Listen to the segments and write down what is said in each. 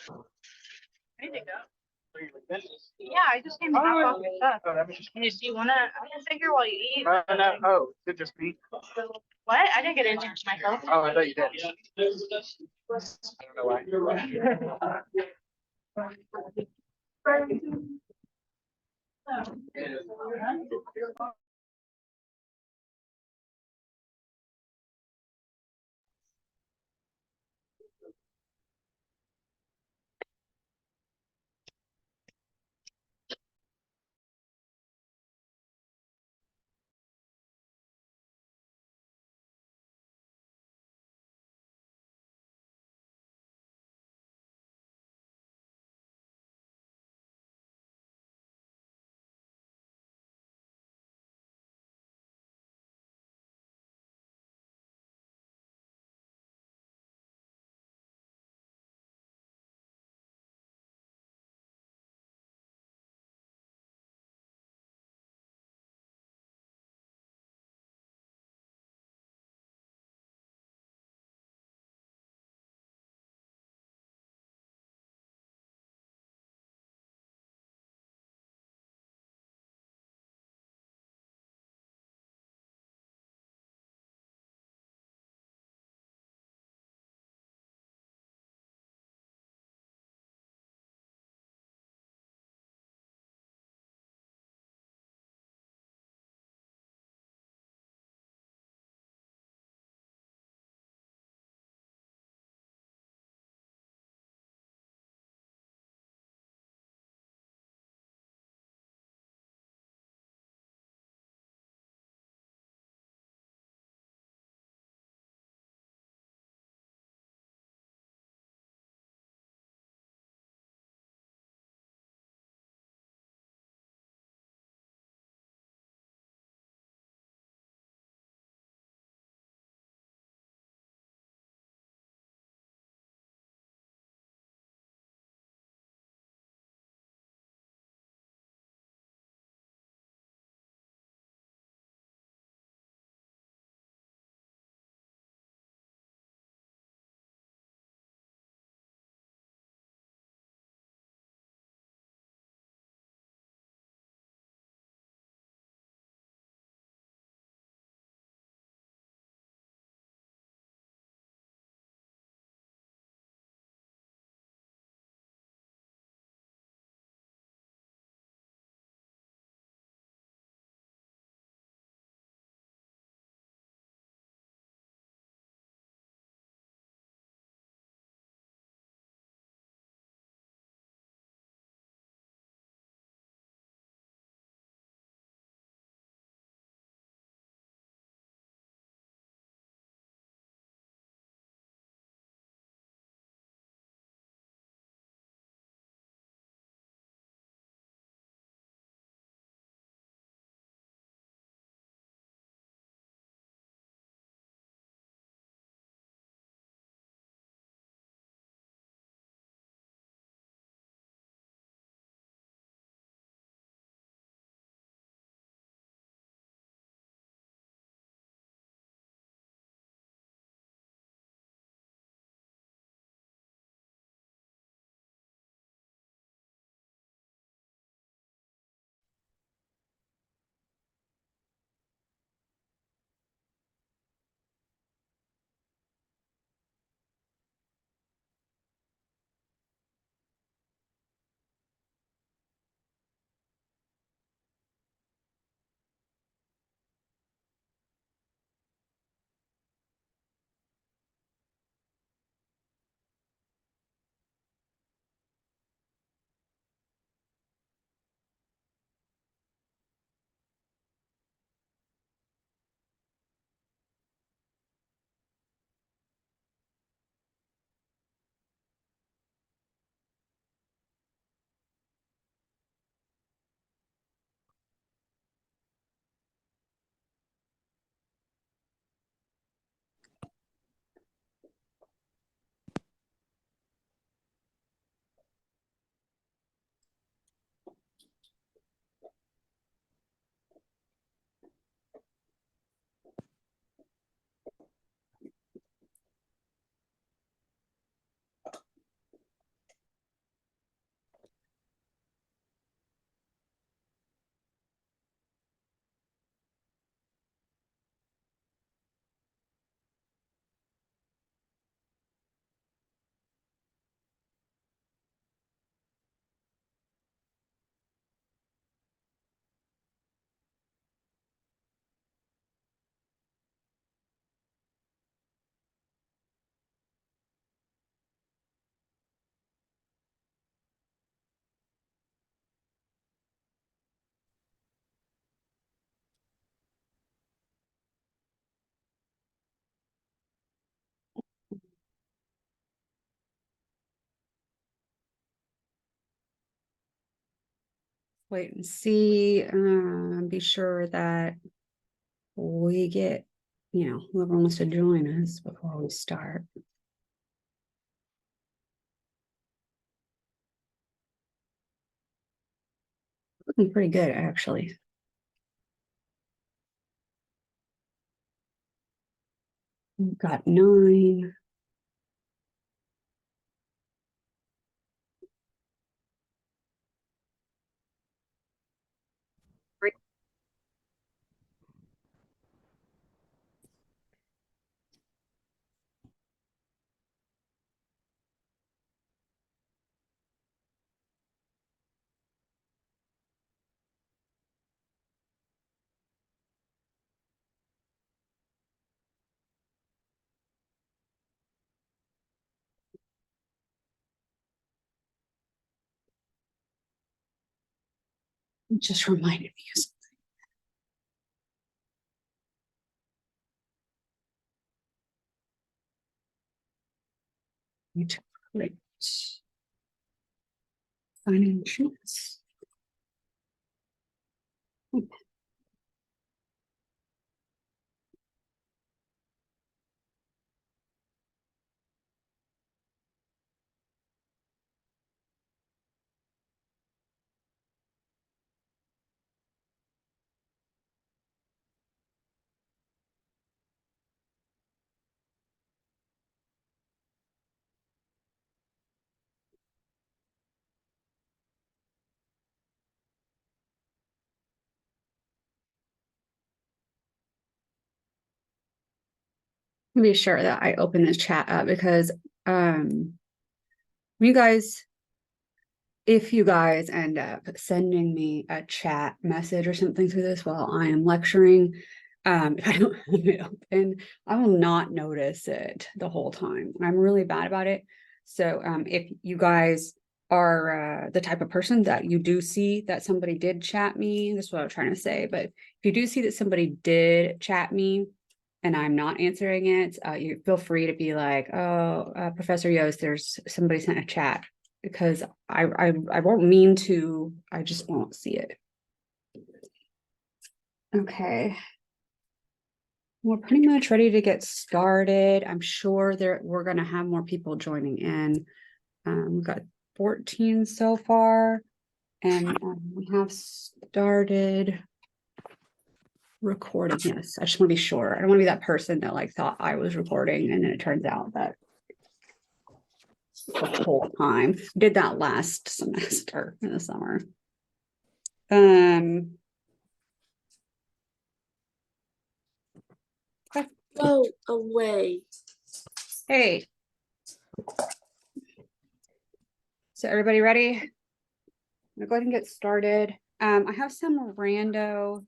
I need to go. Yeah, I just came to drop off your stuff. Oh, that was just Do you wanna? I can sit here while you eat. no. Oh, is it just me? What? I didn't get into myself. Oh, I thought you did. I don't know why. wait and see, be sure that we get, whoever wants to join us before we start. Looking pretty good, actually. We've got 9. It just reminded me of something. Great. Financials. Be sure that I open this chat up because you guys, if you guys end up sending me a chat message or something through this while I am lecturing, if I don't have it open, I will not notice it the whole time. I'm really bad about it. So if you guys are the type of person that you do see that somebody did chat me, that's what I'm trying to say. But if you do see that somebody did chat me and I'm not answering it, you feel free to be like, oh, Professor Yost, there's somebody sent a chat, because I won't mean to, I just won't see it. Okay. We're pretty much ready to get started. I'm sure we're going to have more people joining in. We've got 14 so far, and we have started recording. Yes, I just want to be sure. I don't want to be that person that like thought I was recording and then it turns out that the whole time. Did that last semester in the summer. Go away. Hey. So everybody ready? I'm gonna go ahead and get started. I have some rando. I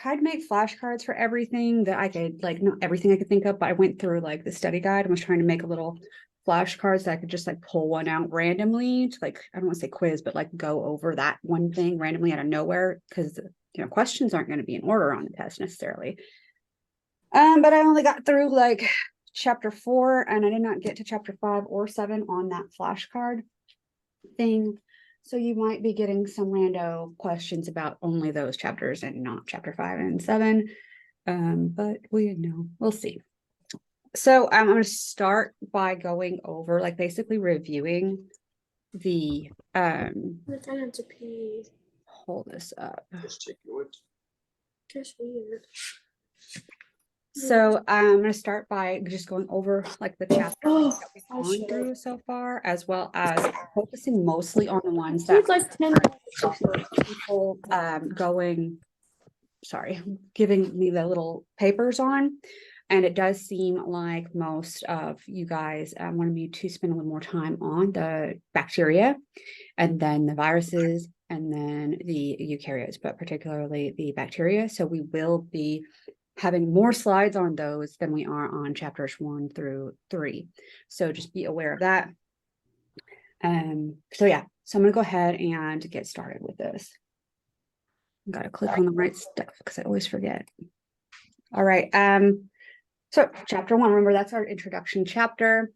tried to make flashcards for everything that I could, like not everything I could think of, but I went through like the study guide and was trying to make a little flashcards that I could just like pull one out randomly to like, I don't want to say quiz, but like go over that one thing randomly out of nowhere, because questions aren't going to be in order on the test necessarily. But I only got through like chapter 4 and I did not get to chapter 5 or 7 on that flashcard thing. So you might be getting some rando questions about only those chapters and not chapter 5 and 7. But we'll see. So I'm going to start by going over, like basically reviewing the I'm trying to pee. hold this up. Just weird. So I'm going to start by just going over like the chapters that we've Oh, gone through so far, as well as focusing mostly on the ones It's that like 10 people giving me the little papers on. And it does seem like most of you guys wanted me to spend a little more time on the bacteria and then the viruses and then the eukaryotes, but particularly the bacteria. So we will be having more slides on those than we are on chapters 1 through 3. So just be aware of that. So I'm going to go ahead and get started with this. Got to click on the right stuff because I always forget. All right. So chapter 1, remember that's our introduction chapter.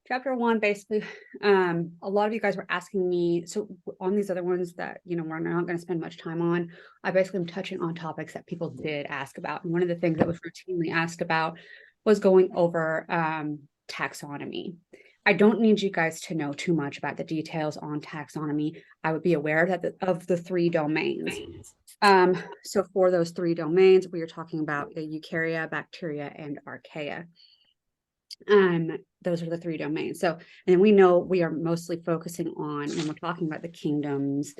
chapter 1, basically, a lot of you guys were asking me, so on these other ones that, you know, we're not going to spend much time on, I basically am touching on topics that people did ask about. And one of the things that was routinely asked about was going over taxonomy. I don't need you guys to know too much about the details on taxonomy. I would be aware that of the 3 domains. So for those 3 domains, we are talking about the eukarya, bacteria, and archaea. Those are the 3 domains. So, and we know we are mostly focusing on, when we're talking about the kingdoms,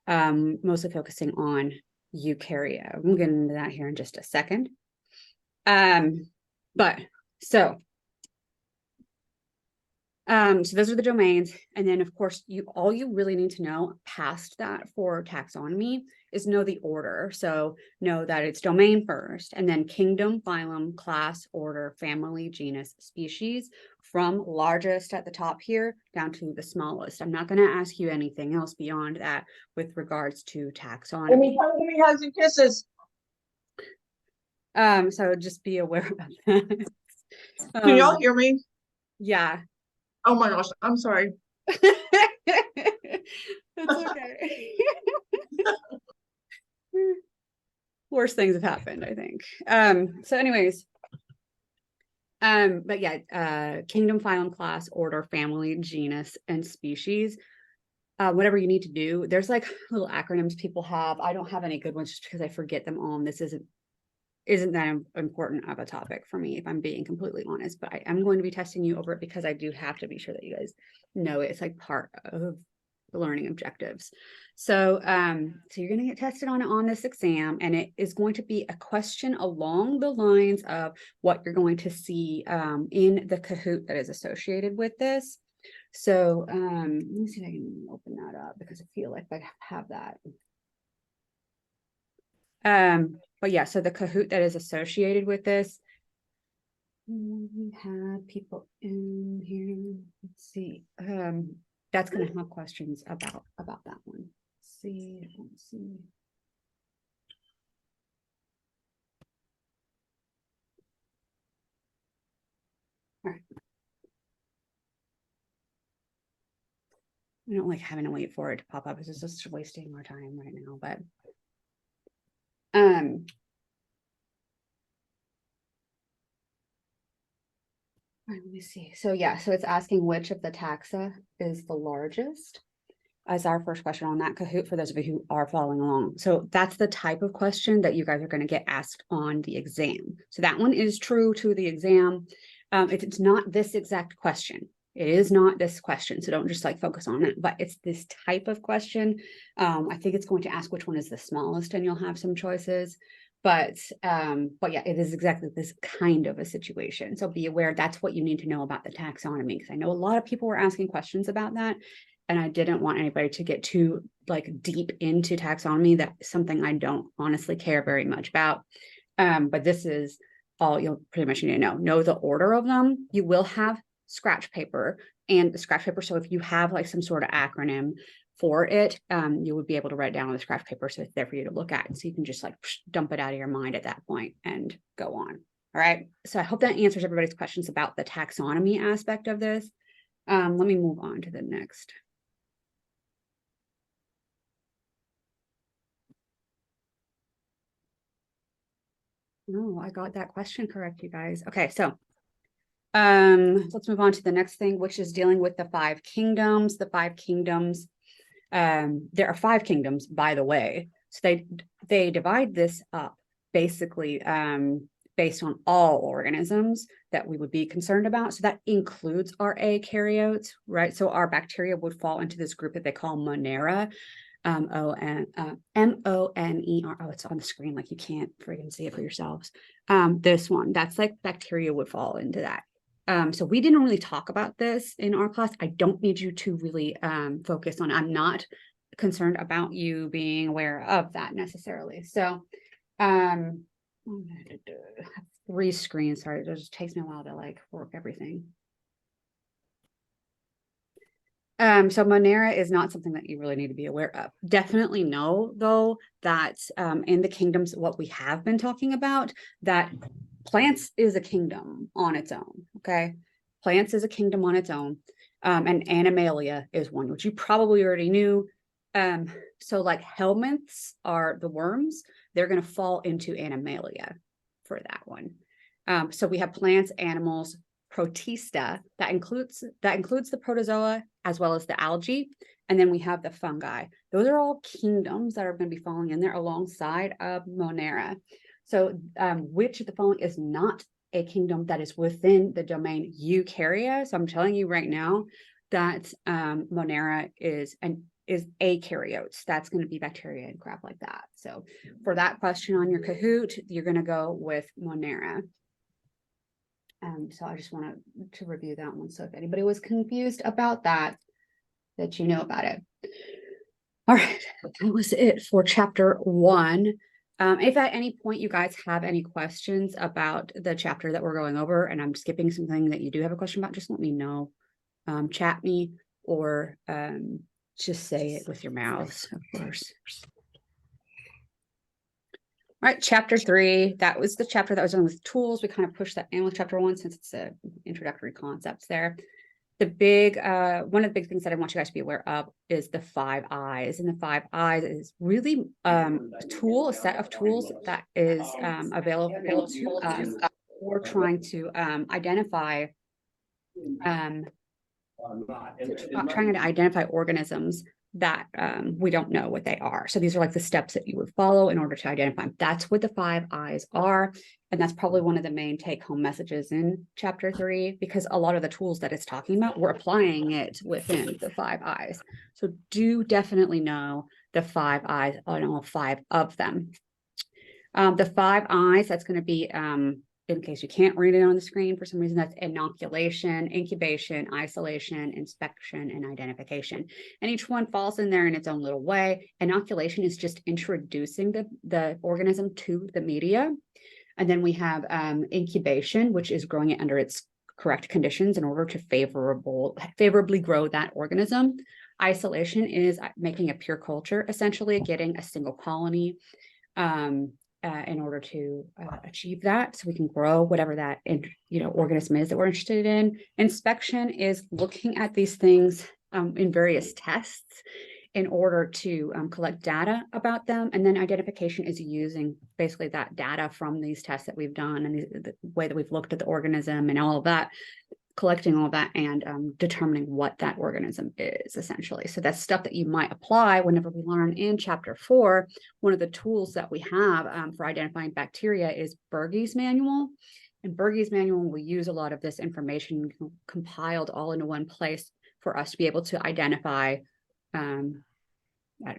mostly focusing on eukarya. We'll get into that here in just a second. So those are the domains. And then of course, all you really need to know past that for taxonomy is know the order. So know that it's domain first, and then kingdom, phylum, class, order, family, genus, species, from largest at the top here down to the smallest. I'm not going to ask you anything else beyond that with regards to taxonomy. Give me hugs and kisses. So just be aware of that. Can y'all hear me? Yeah. Oh my gosh, I'm sorry. That's okay. Worse things have happened, I think. So anyways, but yeah, kingdom, phylum, class, order, family, genus, and species. Whatever you need to do, there's like little acronyms people have. I don't have any good ones just because I forget them all, and this isn't that important of a topic for me, if I'm being completely honest, but I am going to be testing you over it because I do have to be sure that you guys know it. It's like part of the learning objectives. So, so you're going to get tested on it on this exam, and it is going to be a question along the lines of what you're going to see in the Kahoot that is associated with this. So, let me see if I can open that up because I feel like I have that. But yeah, so the Kahoot that is associated with this, we had people in here. Let's see. That's going to have questions about that one. Let's see. All right. I don't like having to wait for it to pop up. It's just wasting our time right now, but all right, let me see. So yeah, so it's asking which of the taxa is the largest as our first question on that Kahoot for those of you who are following along. So that's the type of question that you guys are going to get asked on the exam. So that one is true to the exam. It's not this exact question. It is not this question. So don't just like focus on it, but it's this type of question. I think it's going to ask which one is the smallest, and you'll have some choices. But yeah, it is exactly this kind of a situation. So be aware that's what you need to know about the taxonomy, because I know a lot of people were asking questions about that, and I didn't want anybody to get too like deep into taxonomy. That's something I don't honestly care very much about. But this is all you'll pretty much need to know. Know the order of them. You will have scratch paper and the scratch paper. So if you have like some sort of acronym for it, you would be able to write it down on the scratch paper, so it's there for you to look at, and so you can just like dump it out of your mind at that point and go on. All right, so I hope that answers everybody's questions about the taxonomy aspect of this. Let me move on to the next. Oh, I got that question correct, you guys. Okay, so let's move on to the next thing, which is dealing with the 5 kingdoms. The 5 kingdoms. There are 5 kingdoms, by the way. So they divide this up basically based on all organisms that we would be concerned about. So that includes our eukaryotes, right? So our bacteria would fall into this group that they call Monera. M-O-N-E-R. Oh, it's on the screen, like you can't freaking see it for yourselves. This one, that's like bacteria would fall into that. So we didn't really talk about this in our class. I don't need you to really focus on, I'm not concerned about you being aware of that necessarily. So I have 3 screens, sorry, it just takes me a while to like work everything. So Monera is not something that you really need to be aware of. Definitely know, though, that in the kingdoms, what we have been talking about, that plants is a kingdom on its own, okay? plants is a kingdom on its own. And Animalia is one, which you probably already knew. So like helminths are the worms, they're going to fall into Animalia for that one. So we have plants, animals, protista, that includes the protozoa as well as the algae. And then we have the fungi. Those are all kingdoms that are going to be falling in there alongside of Monera. So which of the following is not a kingdom that is within the domain Eukarya? So I'm telling you right now that Monera is eukaryotes. That's going to be bacteria and crap like that. So for that question on your Kahoot, you're going to go with Monera. So I just wanted to review that one. So if anybody was confused about that you know about it. All right, that was it for chapter 1. If at any point you guys have any questions about the chapter that we're going over and I'm skipping something that you do have a question about, just let me know. Chat me or just say it with your mouths, of course. All right, chapter 3, that was the chapter that was done with tools. We kind of pushed that in with chapter 1 since it's a introductory concepts there. The big, one of the big things that I want you guys to be aware of is the 5 eyes. And the 5 eyes is really a set of tools that is available to us for trying to identify organisms that we don't know what they are. So these are like the steps that you would follow in order to identify them. That's what the 5 eyes are. And that's probably one of the main take-home messages in chapter 3, because a lot of the tools that it's talking about, we're applying it within the 5 eyes. So do definitely know the 5 eyes, all 5 of them. The 5 eyes, that's going to be in case you can't read it on the screen for some reason, that's inoculation, incubation, isolation, inspection, and identification. And each one falls in there in its own little way. Inoculation is just introducing the organism to the media. And then we have incubation, which is growing it under its correct conditions in order to favorably grow that organism. Isolation is making a pure culture, essentially getting a single colony in order to achieve that, so we can grow whatever that organism is that we're interested in. Inspection is looking at these things in various tests in order to collect data about them. And then identification is using basically that data from these tests that we've done and the way that we've looked at the organism and all of that, collecting all of that and determining what that organism is, essentially. So that's stuff that you might apply whenever we learn in chapter 4. One of the tools that we have for identifying bacteria is Berge's manual. And Berge's manual will use a lot of this information compiled all into one place for us to be able to identify, I don't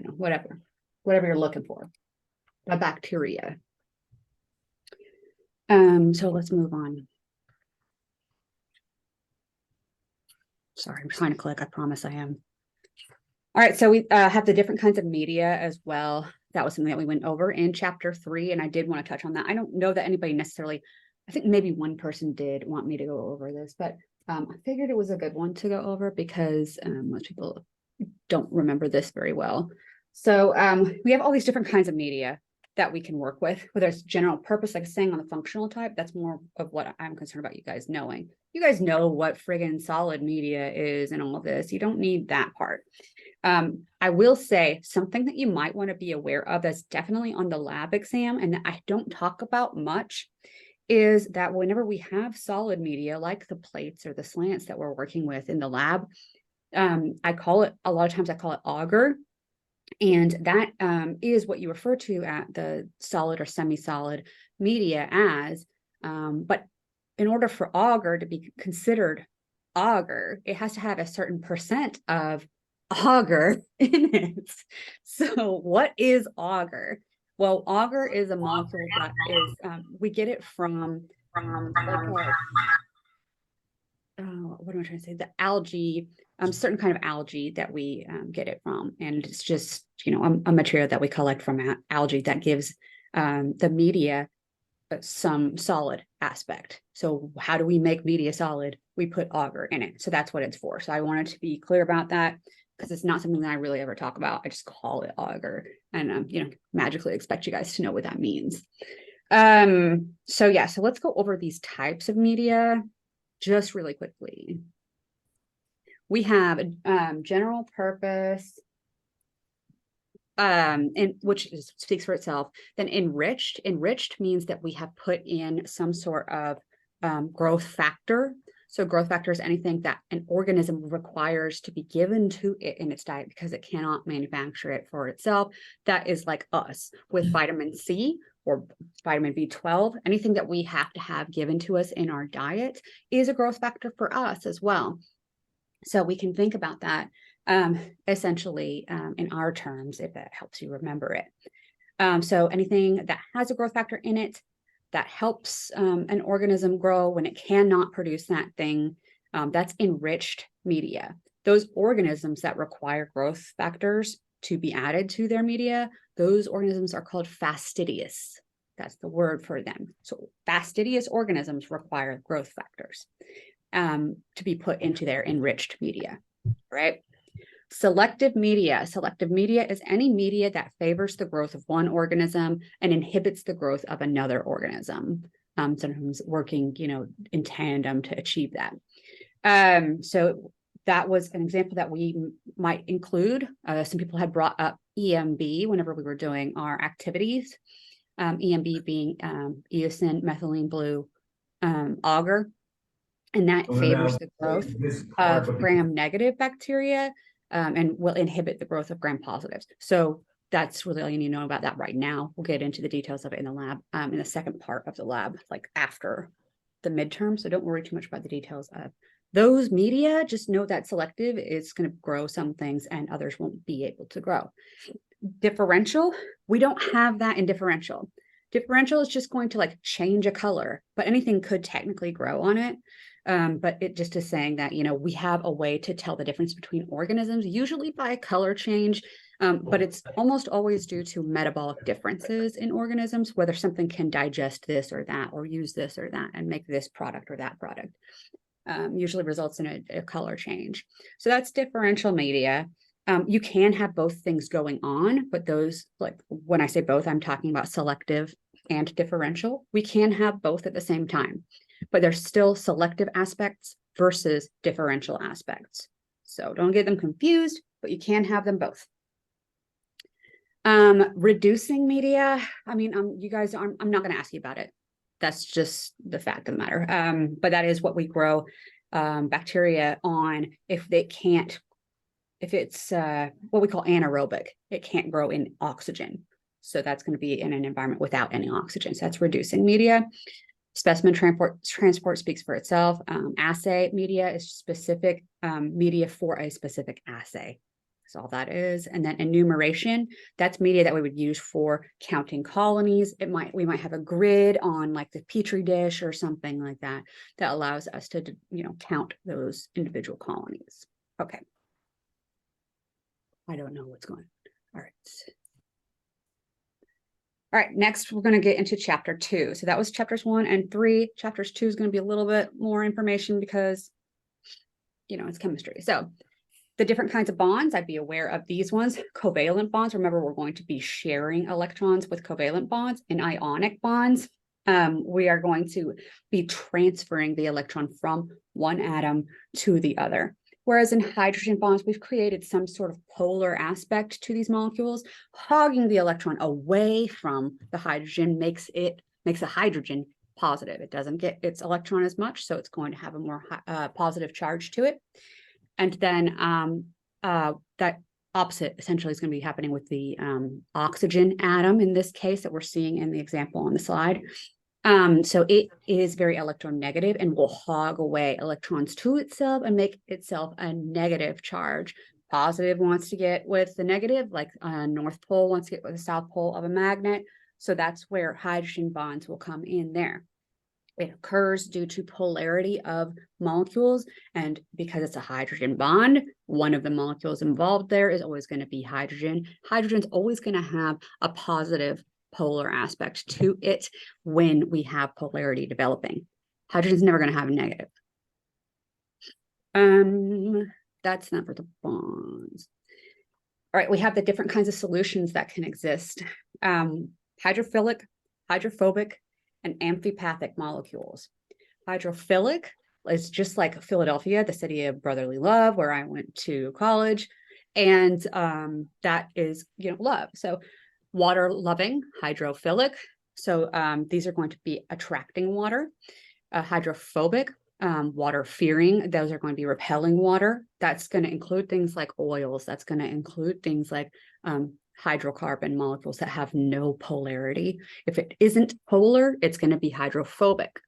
know, whatever you're looking for, a bacteria. So let's move on. Sorry, I'm trying to click. I promise I am. All right, so we have the different kinds of media as well. That was something that we went over in chapter 3, and I did want to touch on that. I don't know that anybody necessarily, I think maybe one person did want me to go over this, but I figured it was a good one to go over because most people don't remember this very well. So we have all these different kinds of media that we can work with, whether it's general purpose, like saying on the functional type. That's more of what I'm concerned about you guys knowing. You guys know what friggin' solid media is and all of this. You don't need that part. I will say something that you might want to be aware of that's definitely on the lab exam and that I don't talk about much is that whenever we have solid media like the plates or the slants that we're working with in the lab, I call it agar. And that is what you refer to at the solid or semi-solid media as, but in order for agar to be considered agar, it has to have a certain percent of agar in it. So what is agar? Well, agar is a molecule that is, we get it from like what am I trying to say? The algae, certain kind of algae that we get it from. And it's just, a material that we collect from algae that gives the media some solid aspect. So how do we make media solid? We put agar in it. So that's what it's for. So I wanted to be clear about that because it's not something that I really ever talk about. I just call it agar and, magically expect you guys to know what that means. So let's go over these types of media. just really quickly. We have general purpose, and which speaks for itself. Then enriched means that we have put in some sort of growth factor. So growth factor is anything that an organism requires to be given to it in its diet because it cannot manufacture it for itself. That is like us with vitamin C or vitamin B12. Anything that we have to have given to us in our diet is a growth factor for us as well. So we can think about that essentially in our terms, if it helps you remember it. So anything that has a growth factor in it that helps an organism grow when it cannot produce that thing, that's enriched media. Those organisms that require growth factors to be added to their media, those organisms are called fastidious. That's the word for them. So fastidious organisms require growth factors to be put into their enriched media, right? Selective media is any media that favors the growth of one organism and inhibits the growth of another organism, sometimes working, in tandem to achieve that. So that was an example that we might include. Some people had brought up EMB whenever we were doing our activities. EMB being eosin methylene blue agar, and that favors the growth of gram-negative bacteria and will inhibit the growth of gram-positives. So that's really all you need to know about that right now. We'll get into the details of it in the lab, in the second part of the lab, like after the midterm. So don't worry too much about the details of those media. Just know that selective is going to grow some things and others won't be able to grow. Differential, we don't have that in differential. Differential is just going to like change a color, but anything could technically grow on it. But it just is saying that, we have a way to tell the difference between organisms, usually by a color change, but it's almost always due to metabolic differences in organisms, whether something can digest this or that, or use this or that, and make this product or that product. Usually results in a color change. So that's differential media. You can have both things going on, but those, like when I say both, I'm talking about selective and differential. We can have both at the same time, but there's still selective aspects versus differential aspects. So don't get them confused, but you can have them both. Reducing media, you guys, I'm not going to ask you about it. That's just the fact of the matter. But that is what we grow bacteria on if it's what we call anaerobic. It can't grow in oxygen. So that's going to be in an environment without any oxygen. So that's reducing media. Specimen transport speaks for itself. Assay media is specific media for a specific assay. That's all that is. And then enumeration, that's media that we would use for counting colonies. We might have a grid on like the Petri dish or something like that that allows us to, count those individual colonies. Okay. I don't know what's going on. All right. All right, next we're going to get into chapter 2. So that was chapters 1 and 3. Chapters 2 is going to be a little bit more information because, it's chemistry. So the different kinds of bonds, I'd be aware of these ones. Covalent bonds, remember we're going to be sharing electrons with covalent bonds. And ionic bonds, we are going to be transferring the electron from one atom to the other. Whereas in hydrogen bonds, we've created some sort of polar aspect to these molecules. Hogging the electron away from the hydrogen makes the hydrogen positive. It doesn't get its electron as much, so it's going to have a more positive charge to it. And then that opposite essentially is going to be happening with the oxygen atom in this case that we're seeing in the example on the slide. So it is very electronegative and will hog away electrons to itself and make itself a negative charge. Positive wants to get with the negative, like North Pole wants to get with the South Pole of a magnet. So that's where hydrogen bonds will come in there. It occurs due to polarity of molecules. And because it's a hydrogen bond, one of the molecules involved there is always going to be hydrogen. Hydrogen's always going to have a positive polar aspect to it when we have polarity developing. Hydrogen's never going to have a negative. That's not for the bonds. All right, we have the different kinds of solutions that can exist. Hydrophilic, hydrophobic, and amphipathic molecules. Hydrophilic It's just like Philadelphia, the city of brotherly love, where I went to college. And that is, love. So water loving, hydrophilic. So these are going to be attracting water. Hydrophobic, water fearing. Those are going to be repelling water. That's going to include things like oils. That's going to include things like hydrocarbon molecules that have no polarity. If it isn't polar, it's going to be hydrophobic.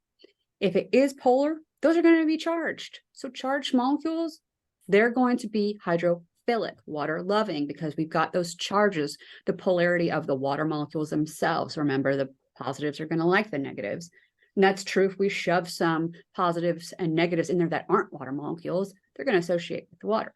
If it is polar, those are going to be charged. So charged molecules, they're going to be hydrophilic, water loving, because we've got those charges, the polarity of the water molecules themselves. Remember, the positives are going to like the negatives. And that's true if we shove some positives and negatives in there that aren't water molecules, they're going to associate with the water.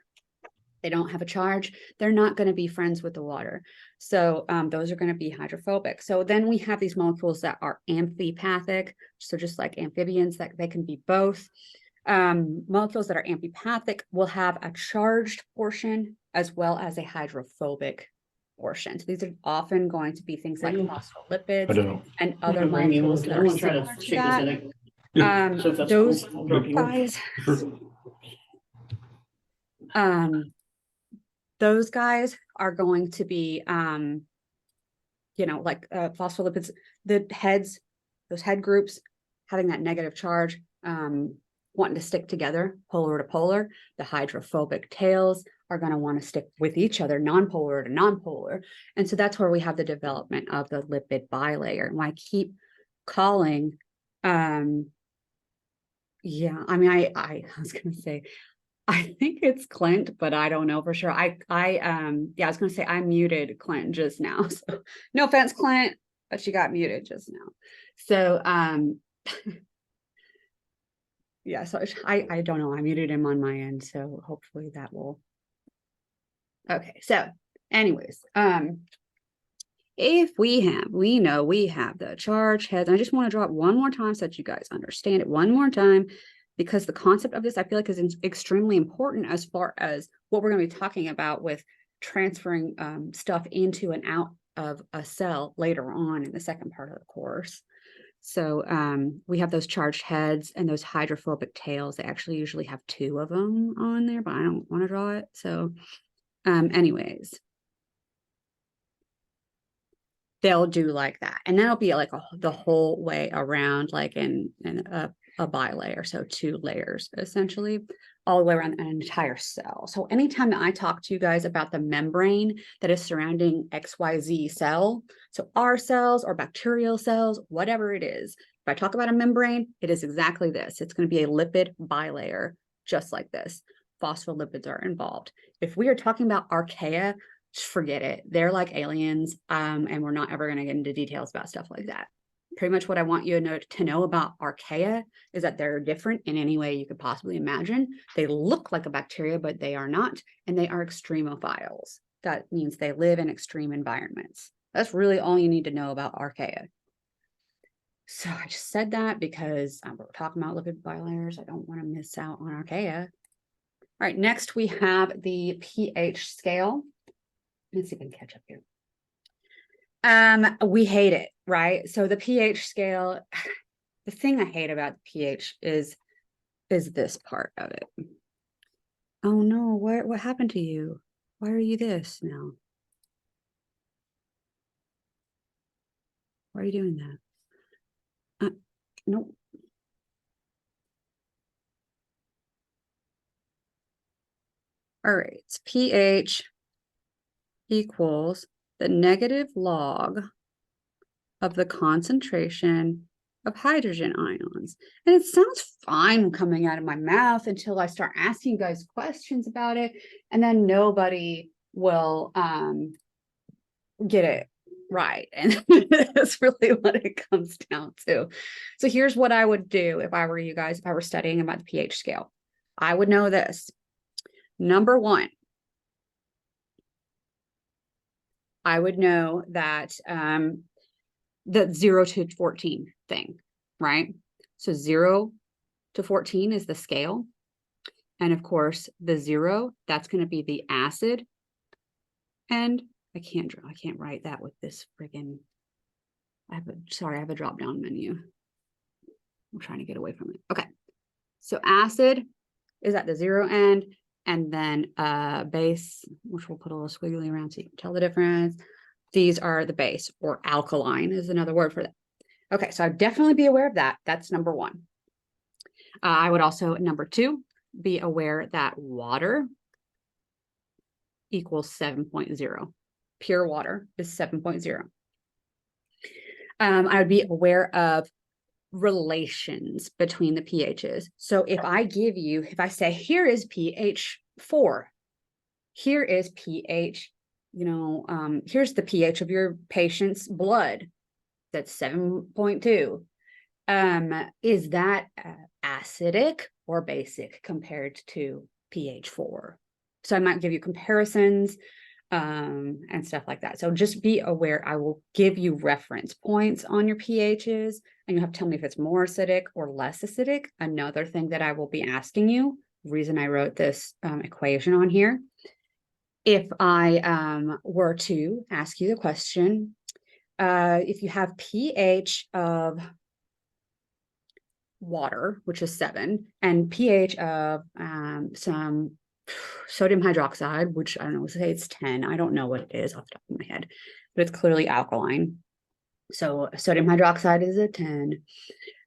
They don't have a charge, they're not going to be friends with the water. So those are going to be hydrophobic. So then we have these molecules that are amphipathic. So just like amphibians, that they can be both. Molecules that are amphipathic will have a charged portion as well as a hydrophobic portion. So these are often going to be things like phospholipids and other molecules that are similar to that. Those guys, those guys are going to be, like phospholipids, the heads, those head groups having that negative charge, wanting to stick together, polar to polar. The hydrophobic tails are going to want to stick with each other, non-polar to non-polar. And so that's where we have the development of the lipid bilayer. And I keep calling, I was going to say, I think it's Clint, but I don't know for sure. I was going to say I muted Clint just now. So no offense, Clint, but she got muted just now. So, yeah, so I don't know. I muted him on my end, so hopefully that will. Okay, so anyways, if we know we have the charge heads, I just want to draw it one more time so that you guys understand it one more time, because the concept of this, I feel like, is extremely important as far as what we're going to be talking about with transferring stuff into and out of a cell later on in the second part of the course. So we have those charged heads and those hydrophobic tails. They actually usually have two of them on there, but I don't want to draw it. So anyways, they'll do like that. And that'll be like the whole way around, like in a bilayer. So 2 layers, essentially, all the way around an entire cell. So anytime that I talk to you guys about the membrane that is surrounding XYZ cell, so our cells or bacterial cells, whatever it is, if I talk about a membrane, it is exactly this. It's going to be a lipid bilayer, just like this. Phospholipids are involved. If we are talking about archaea, just forget it. They're like aliens, and we're not ever going to get into details about stuff like that. Pretty much what I want you to know about archaea is that they're different in any way you could possibly imagine. They look like a bacteria, but they are not, and they are extremophiles. That means they live in extreme environments. That's really all you need to know about archaea. So I just said that because we're talking about lipid bilayers. I don't want to miss out on archaea. All right, next we have the pH scale. Let's see if I can catch up here. We hate it, right? So the pH scale, the thing I hate about the pH is this part of it. Oh no, what happened to you? Why are you this now? Why are you doing that? Nope. All right, pH equals the negative log of the concentration of hydrogen ions. And it sounds fine coming out of my mouth until I start asking you guys questions about it, and then nobody will get it right. And that's really what it comes down to. So here's what I would do if I were you guys, if I were studying about the pH scale. I would know this. Number one, I would know that the 0 to 14 thing, right? So 0 to 14 is the scale. And of course, the 0, that's going to be the acid. And I can't write that with this friggin', I have a drop down menu. I'm trying to get away from it. Okay. So acid is at the 0 end, and then base, which we'll put a little squiggly around so you can tell the difference. These are the base, or alkaline is another word for that. Okay, so I'd definitely be aware of that. That's number one. I would also, number two, be aware that water equals 7.0. Pure water is 7.0. I would be aware of relations between the pHs. So if I say, here is pH 4, here is pH, here's the pH of your patient's blood, that's 7.2. Is that acidic or basic compared to pH 4? So I might give you comparisons and stuff like that. So just be aware, I will give you reference points on your pHs, and you have to tell me if it's more acidic or less acidic. Another thing that I will be asking you, reason I wrote this equation on here, if I were to ask you the question, if you have pH of water, which is 7, and pH of some sodium hydroxide, which I don't know, say it's 10. I don't know what it is off the top of my head, but it's clearly alkaline. So sodium hydroxide is a 10.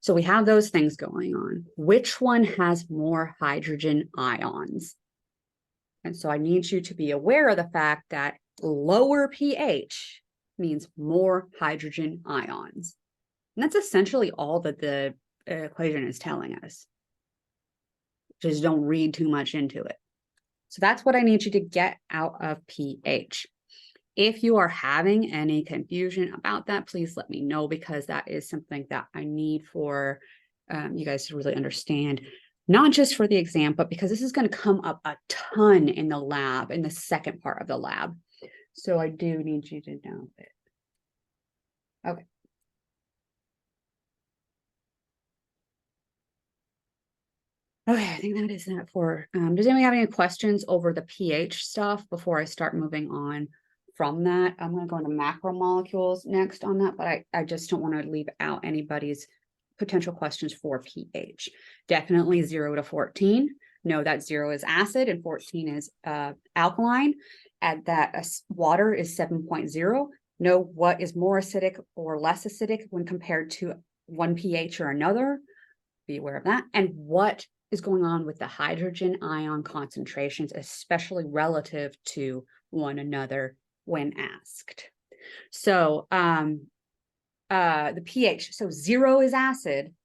So we have those things going on. Which one has more hydrogen ions? And so I need you to be aware of the fact that lower pH means more hydrogen ions. And that's essentially all that the equation is telling us. Just don't read too much into it. So that's what I need you to get out of pH. If you are having any confusion about that, please let me know, because that is something that I need for you guys to really understand, not just for the exam, but because this is going to come up a ton in the lab, in the second part of the lab. So I do need you to know it. Okay. Okay, I think that is that for, does anyone have any questions over the pH stuff before I start moving on from that? I'm going to go into macromolecules next on that, but I just don't want to leave out anybody's potential questions for pH. Definitely 0 to 14. Know that 0 is acid and 14 is alkaline. Add that water is 7.0. Know what is more acidic or less acidic when compared to one pH or another. Be aware of that. And what is going on with the hydrogen ion concentrations, especially relative to one another when asked. So the pH, so 0 is acid,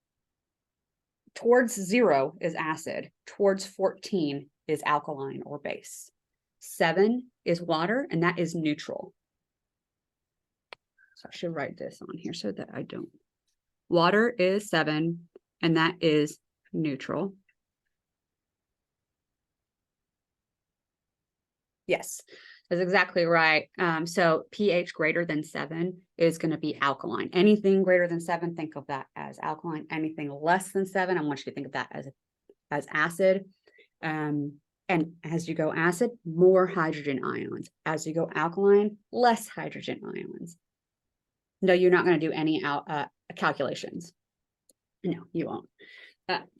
towards 0 is acid, towards 14 is alkaline or base. 7 is water, and that is neutral. So I should write this on here so that I don't. Water is 7, and that is neutral. Yes, that's exactly right. So pH greater than 7 is going to be alkaline. Anything greater than 7, think of that as alkaline. Anything less than 7, I want you to think of that as acid. And as you go acid, more hydrogen ions. As you go alkaline, less hydrogen ions. No, you're not going to do any calculations. No, you won't.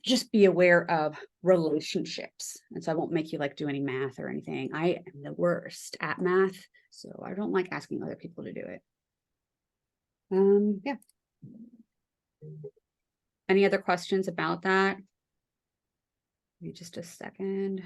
Just be aware of relationships. And so I won't make you do any math or anything. I am the worst at math, so I don't like asking other people to do it. Yeah. Any other questions about that? Give me just a second.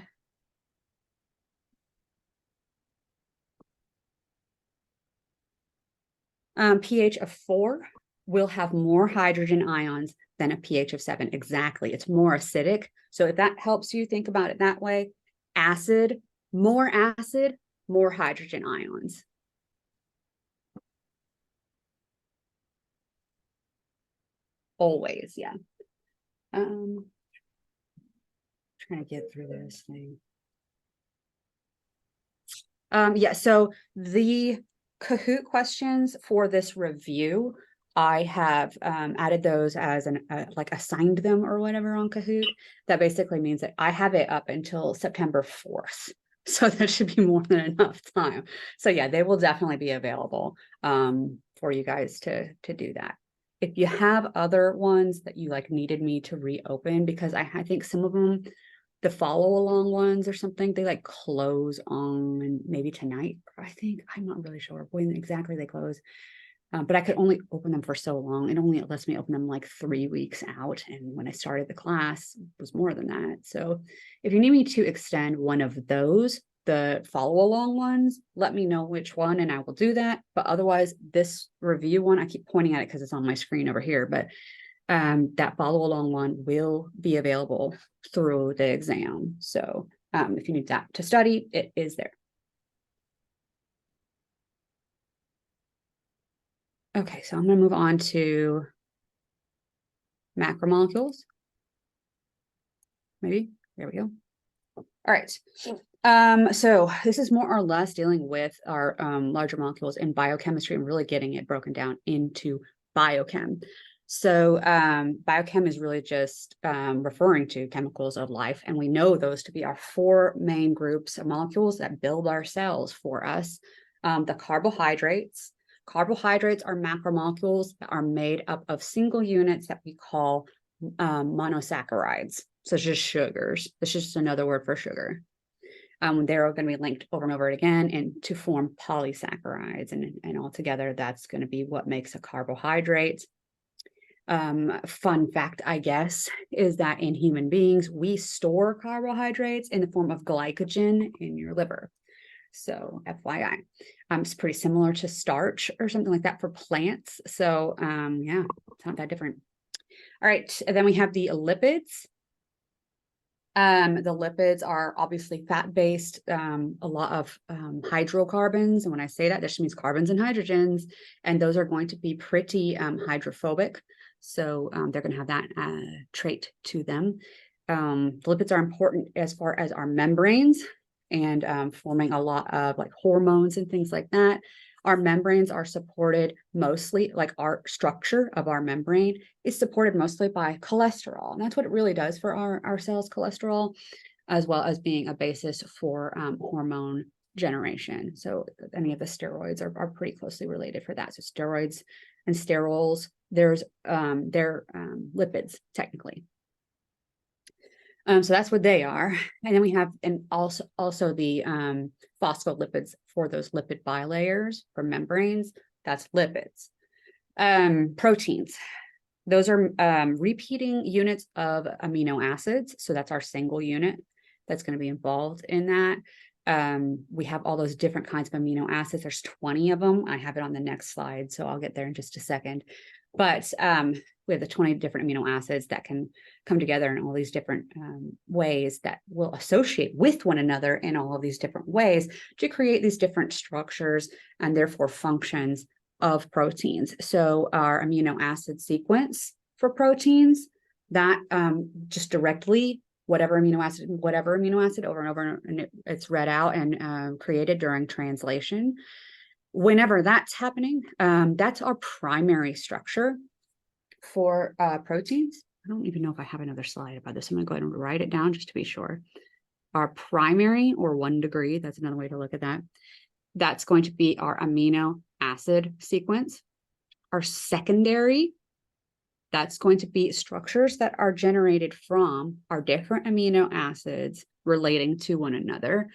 pH of 4 will have more hydrogen ions than a pH of 7. Exactly. It's more acidic. So if that helps you think about it that way, acid, more hydrogen ions. Always, yeah. Trying to get through this thing. Yeah, so the Kahoot questions for this review, I have added those as assigned them or whatever on Kahoot. That basically means that I have it up until September 4th. So that should be more than enough time. So yeah, they will definitely be available for you guys to do that. If you have other ones that you like needed me to reopen, because I think some of them, the follow along ones or something, they like close on maybe tonight. I think I'm not really sure when exactly they close. But I could only open them for so long. It only lets me open them like 3 weeks out. And when I started the class, it was more than that. So if you need me to extend one of those, the follow along ones, let me know which one and I will do that. But otherwise, this review one, I keep pointing at it because it's on my screen over here, but that follow along one will be available through the exam. So if you need that to study, it is there. Okay, so I'm going to move on to macromolecules. Maybe, there we go. All right. So this is more or less dealing with our larger molecules in biochemistry and really getting it broken down into biochem. So biochem is really just referring to chemicals of life, and we know those to be our 4 main groups of molecules that build our cells for us. The carbohydrates. Carbohydrates are macromolecules that are made up of single units that we call monosaccharides. So it's just sugars. It's just another word for sugar. They're going to be linked over and over again and to form polysaccharides. And altogether, that's going to be what makes a carbohydrate. Fun fact, I guess, is that in human beings, we store carbohydrates in the form of glycogen in your liver. So FYI, it's pretty similar to starch or something like that for plants. So yeah, it's not that different. All right, and then we have the lipids. The lipids are obviously fat-based, a lot of hydrocarbons. And when I say that, this means carbons and hydrogens, and those are going to be pretty hydrophobic. So they're going to have that trait to them. Lipids are important as far as our membranes and forming a lot of like hormones and things like that. Our membranes are supported mostly, like our structure of our membrane is supported mostly by cholesterol. And that's what it really does for our cells, cholesterol, as well as being a basis for hormone generation. So any of the steroids are pretty closely related for that. So steroids and sterols, they're lipids technically. So that's what they are. And then we have also the phospholipids for those lipid bilayers for membranes. That's lipids. Proteins. Those are repeating units of amino acids. So that's our single unit that's going to be involved in that. We have all those different kinds of amino acids. There's 20 of them. I have it on the next slide, so I'll get there in just a second. But we have the 20 different amino acids that can come together in all these different ways that will associate with one another in all of these different ways to create these different structures and therefore functions of proteins. So our amino acid sequence for proteins, that just directly whatever amino acid over and over, and it's read out and created during translation. Whenever that's happening, that's our primary structure for proteins. I don't even know if I have another slide about this. I'm going to go ahead and write it down just to be sure. Our primary, or 1 degree, that's another way to look at that. That's going to be our amino acid sequence. Our secondary, that's going to be structures that are generated from our different amino acids relating to one another.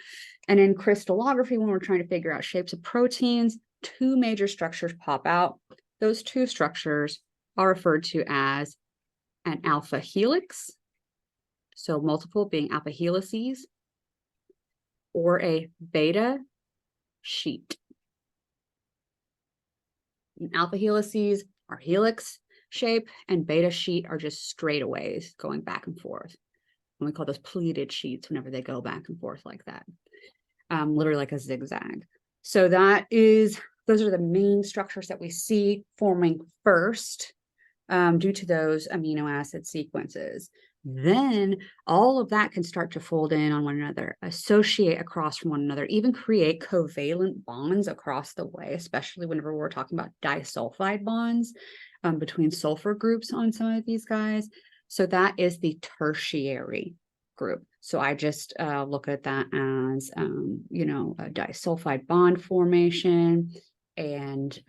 And in crystallography, when we're trying to figure out shapes of proteins, 2 major structures pop out. Those 2 structures are referred to as an alpha helix, so multiple being alpha helices, or a beta sheet. And alpha helices are helix shape, and beta sheet are just straightaways going back and forth. And we call those pleated sheets whenever they go back and forth like that, literally like a zigzag. So those are the main structures that we see forming first due to those amino acid sequences. Then all of that can start to fold in on one another, associate across from one another, even create covalent bonds across the way, especially whenever we're talking about disulfide bonds between sulfur groups on some of these guys. So that is the tertiary group. So I just look at that as, a disulfide bond formation and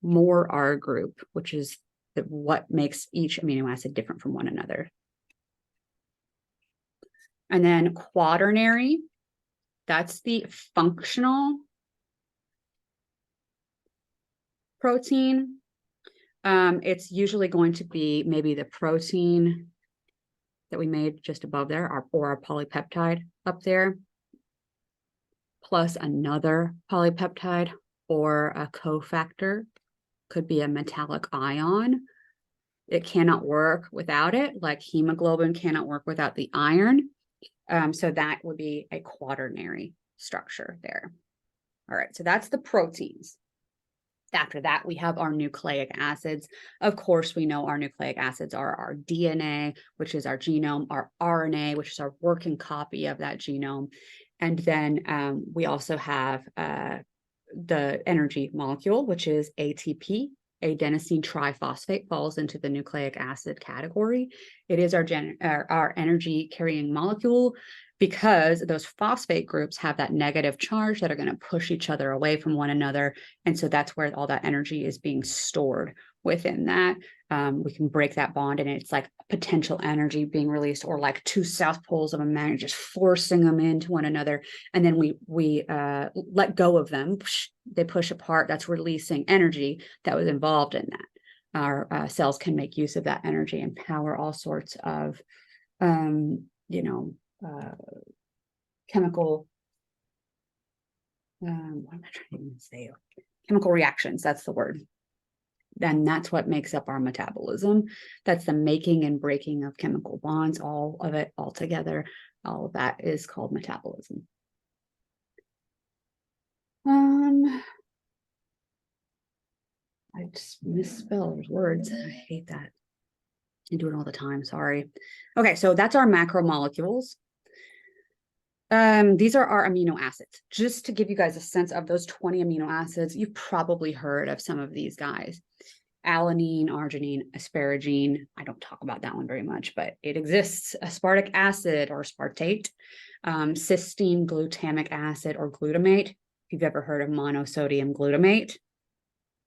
more R group, which is what makes each amino acid different from one another. And then quaternary, that's the functional protein. It's usually going to be maybe the protein that we made just above there, or our polypeptide up there, plus another polypeptide or a cofactor. Could be a metallic ion. It cannot work without it, like hemoglobin cannot work without the iron. So that would be a quaternary structure there. All right, so that's the proteins. After that, we have our nucleic acids. Of course, we know our nucleic acids are our DNA, which is our genome, our RNA, which is our working copy of that genome. And then we also have the energy molecule, which is ATP. Adenosine triphosphate falls into the nucleic acid category. It is our energy carrying molecule, because those phosphate groups have that negative charge that are going to push each other away from one another. And so that's where all that energy is being stored within that. We can break that bond and it's like potential energy being released, or like two south poles of a magnet just forcing them into one another. And then we let go of them. They push apart. That's releasing energy that was involved in that. Our cells can make use of that energy and power all sorts of, chemical, what am I trying to say? Chemical reactions, that's the word. And that's what makes up our metabolism. That's the making and breaking of chemical bonds, all of it all together. All of that is called metabolism. I just misspelled words. I hate that. I do it all the time, sorry. Okay, so that's our macromolecules. These are our amino acids. Just to give you guys a sense of those 20 amino acids, you've probably heard of some of these guys. Alanine, arginine, asparagine. I don't talk about that one very much, but it exists. Aspartic acid or aspartate, cysteine, glutamic acid or glutamate. If you've ever heard of monosodium glutamate,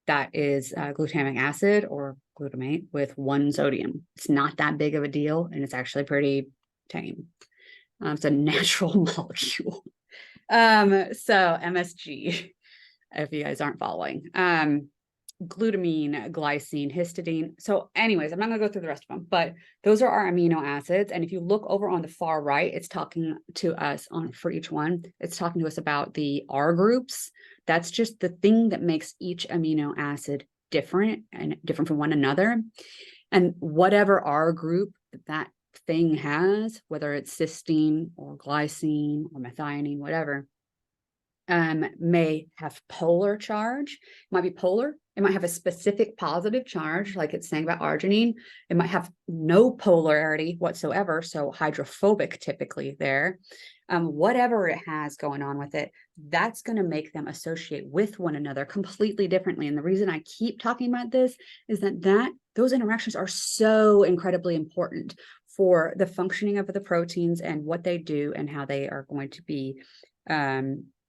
that is glutamic acid or glutamate with one sodium. It's not that big of a deal, and it's actually pretty tame. It's a natural molecule. So MSG, if you guys aren't following. Glutamine, glycine, histidine. So anyways, I'm not gonna go through the rest of them, but those are our amino acids. And if you look over on the far right, it's talking to us for each one. It's talking to us about the R groups. That's just the thing that makes each amino acid different and different from one another. And whatever R group that thing has, whether it's cysteine or glycine or methionine, whatever, may have polar charge. It might be polar. It might have a specific positive charge, like it's saying about arginine. It might have no polarity whatsoever, so hydrophobic typically there. Whatever it has going on with it, that's going to make them associate with one another completely differently. And the reason I keep talking about this is that those interactions are so incredibly important for the functioning of the proteins and what they do and how they are going to be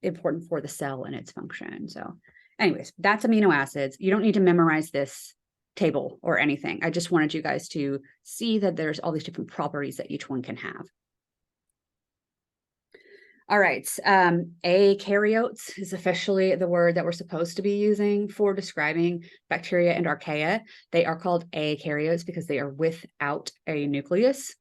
important for the cell and its function. So anyways, that's amino acids. You don't need to memorize this table or anything. I just wanted you guys to see that there's all these different properties that each one can have. All right, eukaryotes is officially the word that we're supposed to be using for describing bacteria and archaea. They are called eukaryotes because they are without a nucleus.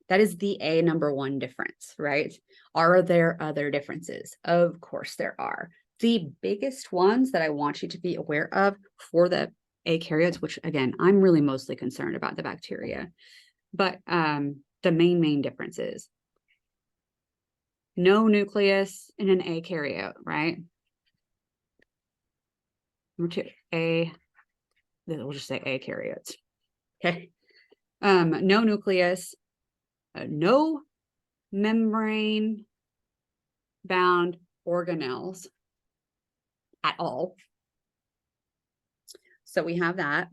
That is the number one difference, right? Are there other differences? Of course there are. The biggest ones that I want you to be aware of for the eukaryotes, which again, I'm really mostly concerned about the bacteria, but the main difference is no nucleus in an eukaryote, right? Number two, we'll just say eukaryotes, okay? No nucleus, no membrane bound organelles at all. So we have that.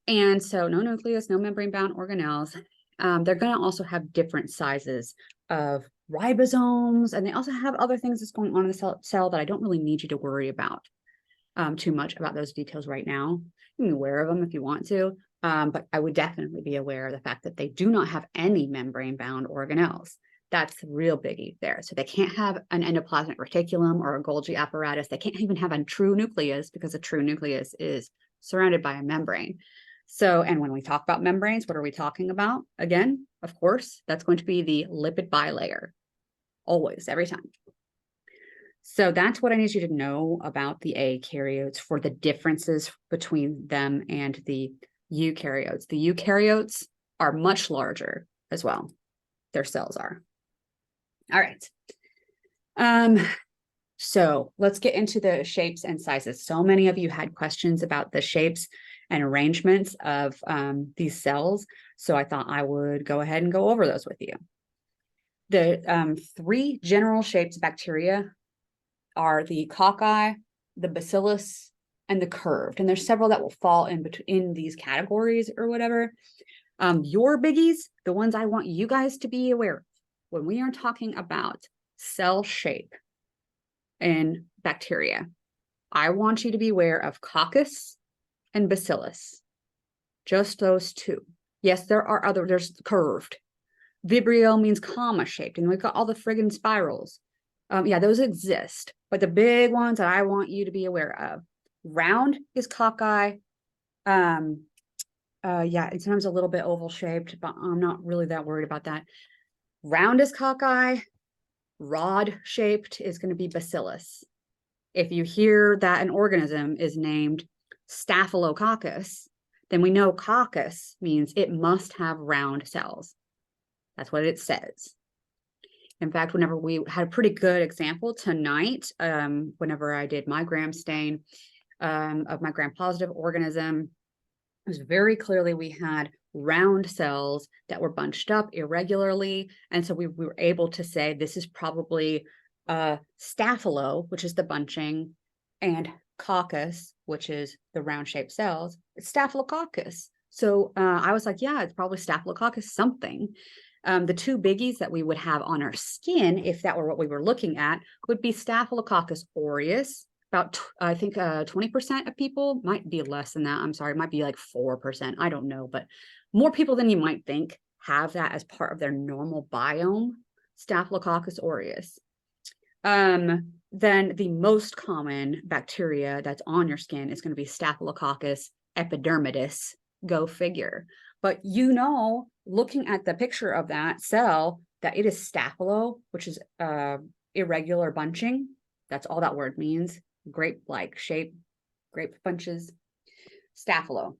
And so no nucleus, no membrane bound organelles. They're going to also have different sizes of ribosomes, and they also have other things that's going on in the cell that I don't really need you to worry about too much about those details right now. You can be aware of them if you want to, But I would definitely be aware of the fact that they do not have any membrane-bound organelles. That's the real biggie there. So they can't have an endoplasmic reticulum or a Golgi apparatus. They can't even have a true nucleus because a true nucleus is surrounded by a membrane. So, and when we talk about membranes, what are we talking about? Again, of course, that's going to be the lipid bilayer. Always, every time. So that's what I need you to know about the eukaryotes for the differences between them and the eukaryotes. The eukaryotes are much larger as well. Their cells are. All right. So let's get into the shapes and sizes. So many of you had questions about the shapes and arrangements of these cells. So I thought I would go ahead and go over those with you. The three general shapes of bacteria are the cocci, the bacillus, and the curved. And there's several that will fall in between these categories or whatever. Your biggies, the ones I want you guys to be aware of when we are talking about cell shape in bacteria, I want you to be aware of coccus and bacillus. Just those two. Yes, there are other, there's curved. Vibrio means comma shaped, and we've got all the friggin' spirals. Yeah, those exist, but the big ones that I want you to be aware of, round is cocci. Yeah, it's sometimes a little bit oval shaped, but I'm not really that worried about that. Round is cocci, rod shaped is going to be bacillus. If you hear that an organism is named Staphylococcus, then we know coccus means it must have round cells. That's what it says. In fact, whenever we had a pretty good example tonight, whenever I did my gram stain of my gram-positive organism, it was very clearly we had round cells that were bunched up irregularly. And so we were able to say this is probably staphylo, which is the bunching, and coccus, which is the round-shaped cells. It's Staphylococcus. So I was like, yeah, it's probably Staphylococcus something. The two biggies that we would have on our skin, if that were what we were looking at, would be Staphylococcus aureus. About, I think 20% of people, might be less than that. I'm sorry, it might be like 4%. I don't know, but more people than you might think have that as part of their normal biome, Staphylococcus aureus. Then the most common bacteria that's on your skin is going to be Staphylococcus epidermidis. Go figure. But you know, looking at the picture of that cell, that it is staphylo, which is irregular bunching. That's all that word means. Grape-like shape, grape bunches, staphylo.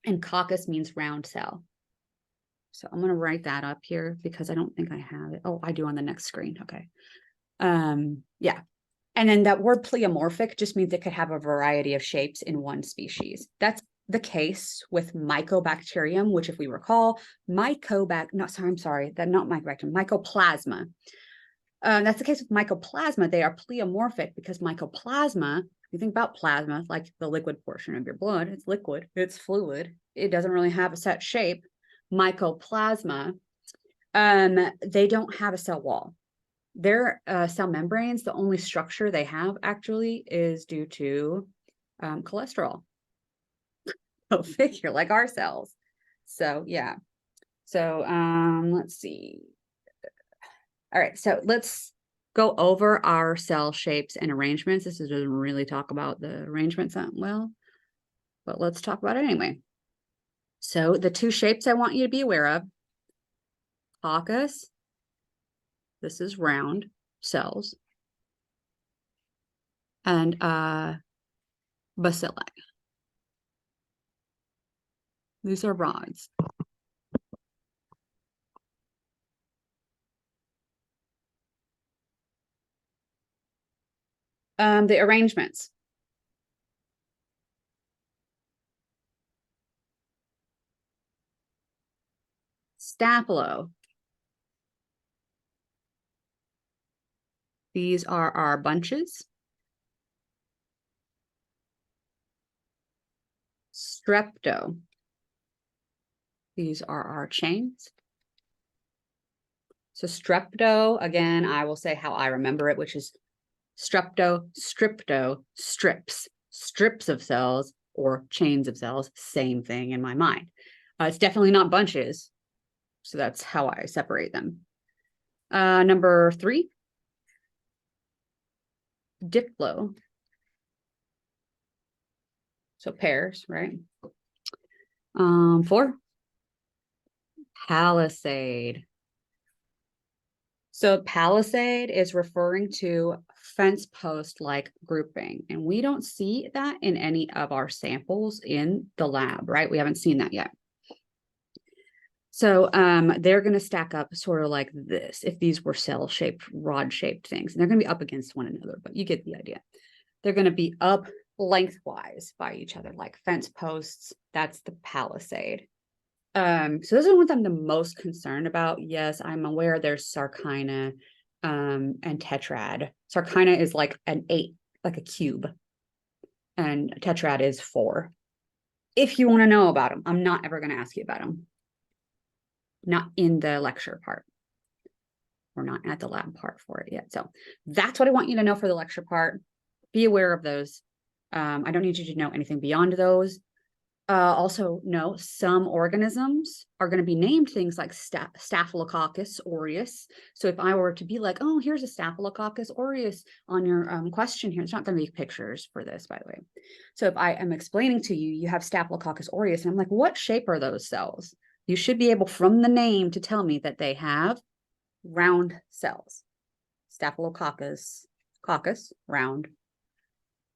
And coccus means round cell. So I'm going to write that up here because I don't think I have it. Oh, I do on the next screen. Okay. Yeah. And then that word pleomorphic just means it could have a variety of shapes in one species. That's the case with Mycobacterium, which if we recall, mycoplasma. That's the case with mycoplasma. They are pleomorphic because mycoplasma, you think about plasma, like the liquid portion of your blood, it's liquid, it's fluid. It doesn't really have a set shape. Mycoplasma, they don't have a cell wall. Their cell membranes, the only structure they have actually is due to cholesterol. Go figure, like our cells. So yeah. So let's see. All right, so let's go over our cell shapes and arrangements. This doesn't really talk about the arrangements that well, but let's talk about it anyway. So the two shapes I want you to be aware of, coccus, this is round cells, and bacilli. These are rods. The arrangements. Staphylo. These are our bunches. Strepto. These are our chains. So strepto, again, I will say how I remember it, which is strepto, stripto, strips of cells, or chains of cells, same thing in my mind. It's definitely not bunches. So that's how I separate them. Number 3, diplo. So pairs, right? 4, palisade. So palisade is referring to fence post like grouping, and we don't see that in any of our samples in the lab, right? We haven't seen that yet. So they're going to stack up sort of like this if these were cell-shaped, rod-shaped things. And they're going to be up against one another, but you get the idea. They're going to be up lengthwise by each other, like fence posts. That's the palisade. So those are the ones I'm the most concerned about. Yes, I'm aware there's sarcina and tetrad. Sarcina is like an 8, like a cube. And tetrad is 4. If you want to know about them, I'm not ever going to ask you about them. Not in the lecture part. We're not at the lab part for it yet. So that's what I want you to know for the lecture part. Be aware of those. I don't need you to know anything beyond those. Also know some organisms are going to be named things like Staphylococcus aureus. So if I were to be like, oh, here's a Staphylococcus aureus on your question here, it's not going to be pictures for this, by the way. So if I am explaining to you, you have Staphylococcus aureus, and I'm like, what shape are those cells? You should be able from the name to tell me that they have round cells. Staphylococcus, coccus, round.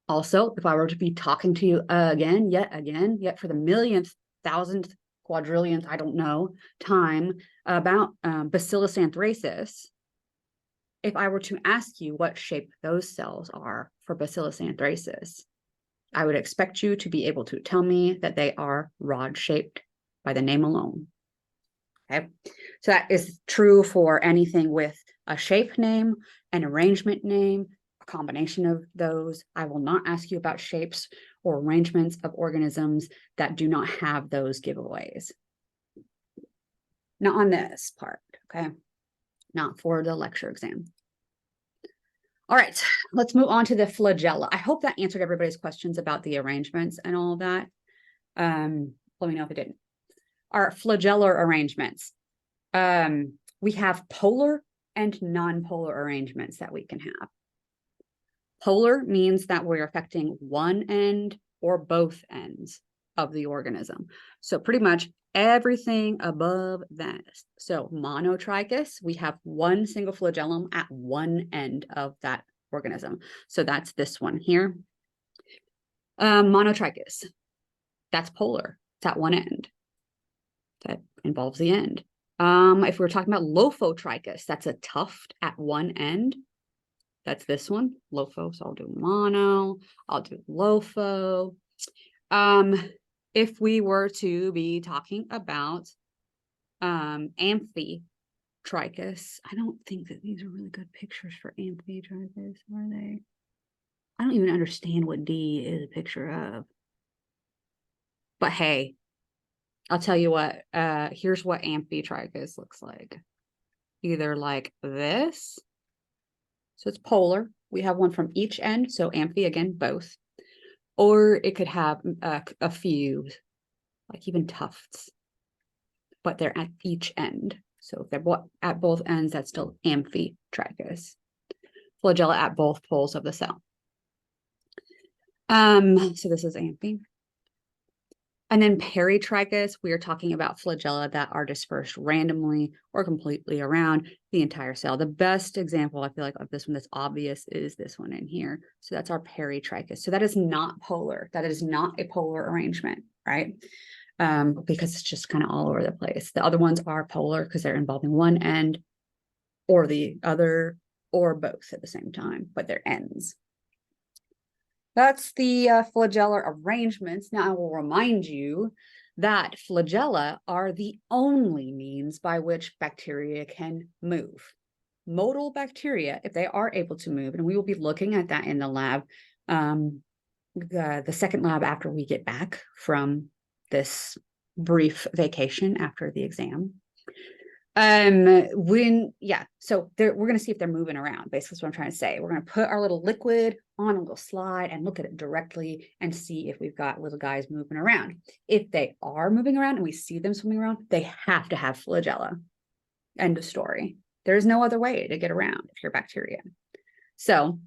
Also, if I were to be talking to you yet for the millionth, thousandth, quadrillionth, I don't know, time about Bacillus anthracis, if I were to ask you what shape those cells are for Bacillus anthracis, I would expect you to be able to tell me that they are rod-shaped by the name alone. Okay, so that is true for anything with a shape name, an arrangement name, a combination of those. I will not ask you about shapes or arrangements of organisms that do not have those giveaways. Not on this part, okay? Not for the lecture exam. All right, let's move on to the flagella. I hope that answered everybody's questions about the arrangements and all of that. Let me know if it didn't. Our flagellar arrangements. We have polar and non-polar arrangements that we can have. Polar means that we're affecting one end or both ends of the organism. So pretty much everything above that. So monotrichous, we have one single flagellum at one end of that organism. So that's this one here. Monotrichous, that's polar. It's at one end. That involves the end. If we're talking about lophotrichous, that's a tuft at one end. That's this one, lopho. So I'll do mono, I'll do lopho. If we were to be talking about amphitrichous, I don't think that these are really good pictures for amphitrichous, are they? I don't even understand what D is a picture of. But hey, I'll tell you what, here's what amphitrichous looks like. Either like this. So it's polar. We have one from each end. So amphi, again, both. Or it could have a few, like even tufts. But they're at each end. So if they're at both ends, that's still amphitrichous. Flagella at both poles of the cell. So this is amphi. And then peritrichous, we are talking about flagella that are dispersed randomly or completely around the entire cell. The best example, I feel like, of this one that's obvious is this one in here. So that's our peritrichous. So that is not polar. That is not a polar arrangement, right? Because it's just kind of all over the place. The other ones are polar because they're involving one end or the other or both at the same time, but they're ends. That's the flagellar arrangements. Now I will remind you that flagella are the only means by which bacteria can move. Motile bacteria, if they are able to move, and we will be looking at that in the lab, the second lab after we get back from this brief vacation after the exam. So we're going to see if they're moving around. Basically, that's what I'm trying to say. We're going to put our little liquid on a little slide and look at it directly and see if we've got little guys moving around. If they are moving around and we see them swimming around, they have to have flagella. End of story. There's no other way to get around if you're bacteria. So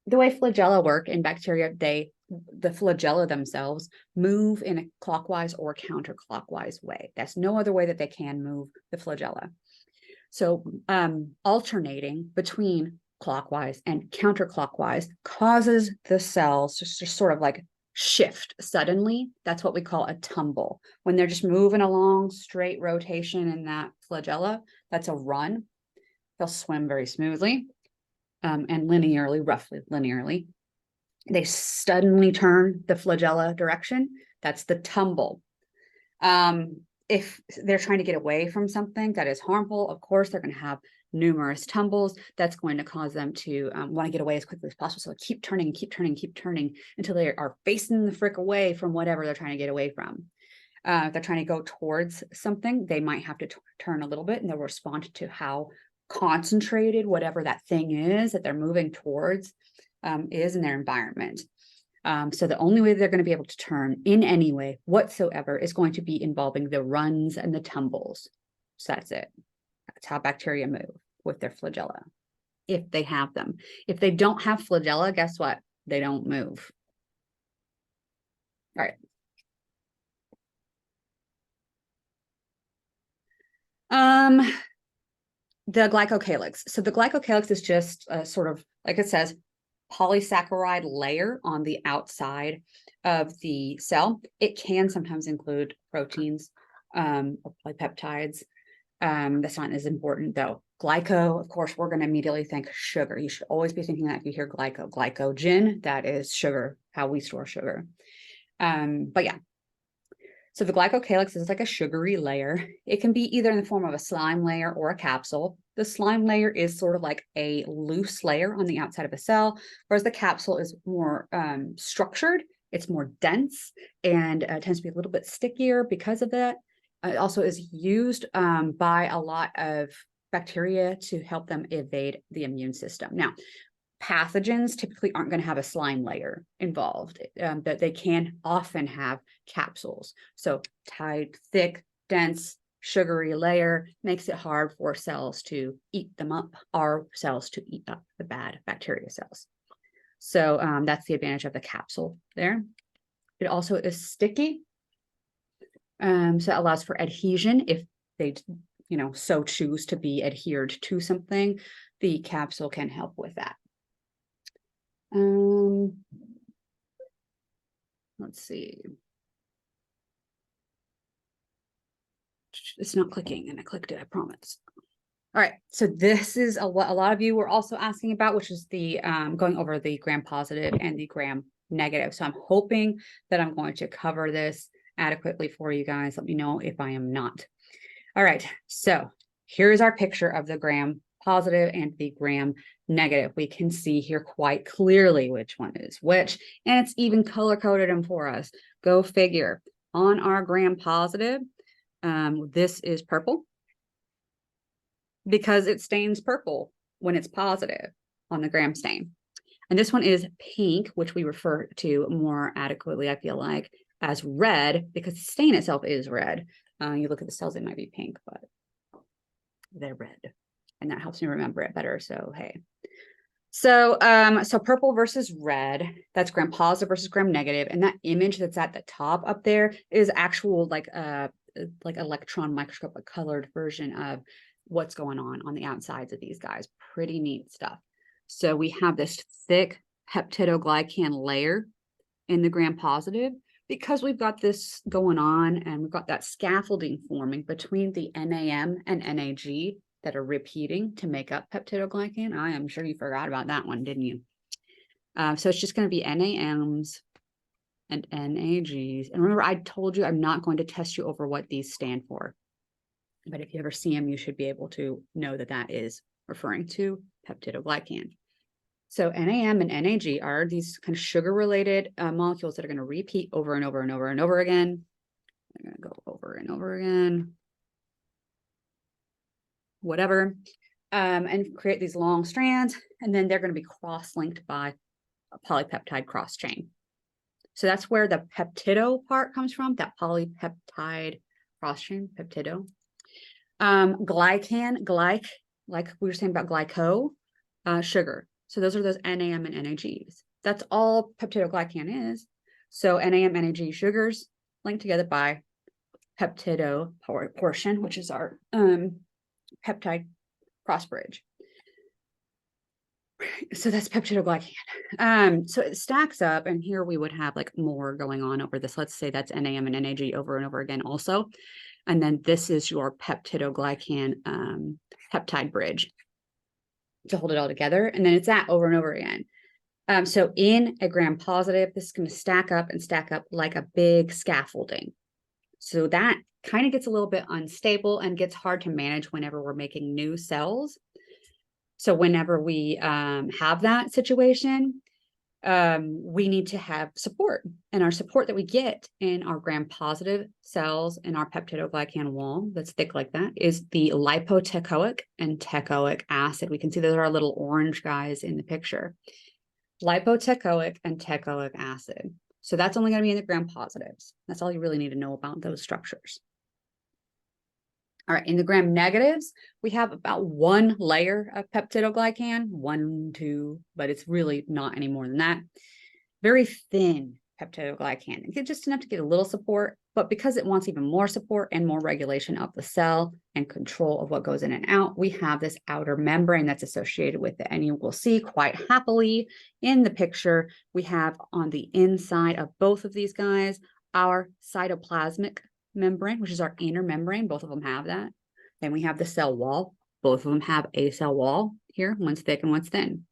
the way flagella work in bacteria, the flagella themselves move in a clockwise or counterclockwise way. That's no other way that they can move the flagella. So alternating between clockwise and counterclockwise causes the cells to just sort of like shift suddenly. That's what we call a tumble. When they're just moving along straight rotation in that flagella, that's a run. They'll swim very smoothly and linearly, roughly linearly. They suddenly turn the flagella direction. That's the tumble. If they're trying to get away from something that is harmful, of course, they're going to have numerous tumbles. That's going to cause them to want to get away as quickly as possible. So keep turning, keep turning, keep turning until they are facing the frick away from whatever they're trying to get away from. If they're trying to go towards something, they might have to turn a little bit, and they'll respond to how concentrated whatever that thing is that they're moving towards is in their environment. So the only way they're going to be able to turn in any way whatsoever is going to be involving the runs and the tumbles. So that's it. That's how bacteria move with their flagella, if they have them. If they don't have flagella, guess what? They don't move. All right. The glycocalyx. So the glycocalyx is just sort of, like it says, polysaccharide layer on the outside of the cell. It can sometimes include proteins, or peptides. That's not as important though. Glyco, of course, we're going to immediately think sugar. You should always be thinking that if you hear glyco. Glycogen, that is sugar, how we store sugar. But yeah. So the glycocalyx is like a sugary layer. It can be either in the form of a slime layer or a capsule. The slime layer is sort of like a loose layer on the outside of a cell, whereas the capsule is more structured. It's more dense and tends to be a little bit stickier because of that. It also is used by a lot of bacteria to help them evade the immune system. Now, pathogens typically aren't going to have a slime layer involved, but they can often have capsules. So tight, thick, dense, sugary layer makes it hard for cells to eat them up, our cells to eat up the bad bacteria cells. So that's the advantage of the capsule there. It also is sticky. So it allows for adhesion if they, so choose to be adhered to something. The capsule can help with that. Let's see. It's not clicking, and I clicked it, I promise. All right, so this is what a lot of you were also asking about, which is the going over the gram-positive and the gram-negative. So I'm hoping that I'm going to cover this adequately for you guys. Let me know if I am not. All right, so here's our picture of the gram-positive and the gram-negative. We can see here quite clearly which one is which, and it's even color-coded them for us. Go figure. On our gram-positive, this is purple because it stains purple when it's positive on the gram stain. And this one is pink, which we refer to more adequately, I feel like, as red, because the stain itself is red. You look at the cells, they might be pink, but they're red. And that helps me remember it better. So, hey. So, so purple versus red, that's gram positive versus gram negative. And that image that's at the top up there is actual like electron microscope, a colored version of what's going on the outsides of these guys. Pretty neat stuff. So we have this thick peptidoglycan layer in the gram positive because we've got this going on, and we've got that scaffolding forming between the NAM and NAG that are repeating to make up peptidoglycan. I am sure you forgot about that one, didn't you? So it's just going to be NAMs and NAGs. And remember, I told you I'm not going to test you over what these stand for. But if you ever see them, you should be able to know that that is referring to peptidoglycan. So NAM and NAG are these kind of sugar-related molecules that are going to repeat over and over and over and over again. They're going to go over and over again. whatever, and create these long strands. And then they're going to be cross-linked by a polypeptide cross chain. So that's where the peptido part comes from, that polypeptide cross chain, peptido. Glycan, like we were saying about glyco, sugar. So those are those NAM and NAGs. That's all peptidoglycan is. So NAM, NAG sugars linked together by peptido portion, which is our peptide cross bridge. So that's peptidoglycan. So it stacks up, and here we would have like more going on over this. Let's say that's NAM and NAG over and over again also. And then this is your peptidoglycan peptide bridge to hold it all together. And then it's that over and over again. So in a gram positive, this is going to stack up like a big scaffolding. So that kind of gets a little bit unstable and gets hard to manage whenever we're making new cells. So whenever we have that situation, we need to have support. And our support that we get in our gram positive cells in our peptidoglycan wall that's thick like that is the lipoteichoic and teichoic acid. We can see those are our little orange guys in the picture. Lipoteichoic and teichoic acid. So that's only going to be in the gram positives. That's all you really need to know about those structures. All right, in the gram negatives, we have about one layer of peptidoglycan, 1, 2, but it's really not any more than that. Very thin peptidoglycan. It's just enough to get a little support, but because it wants even more support and more regulation of the cell and control of what goes in and out, we have this outer membrane that's associated with it. And you will see quite happily in the picture, we have on the inside of both of these guys, our cytoplasmic membrane, which is our inner membrane. Both of them have that. Then we have the cell wall. Both of them have a cell wall here. One's thick and one's thin.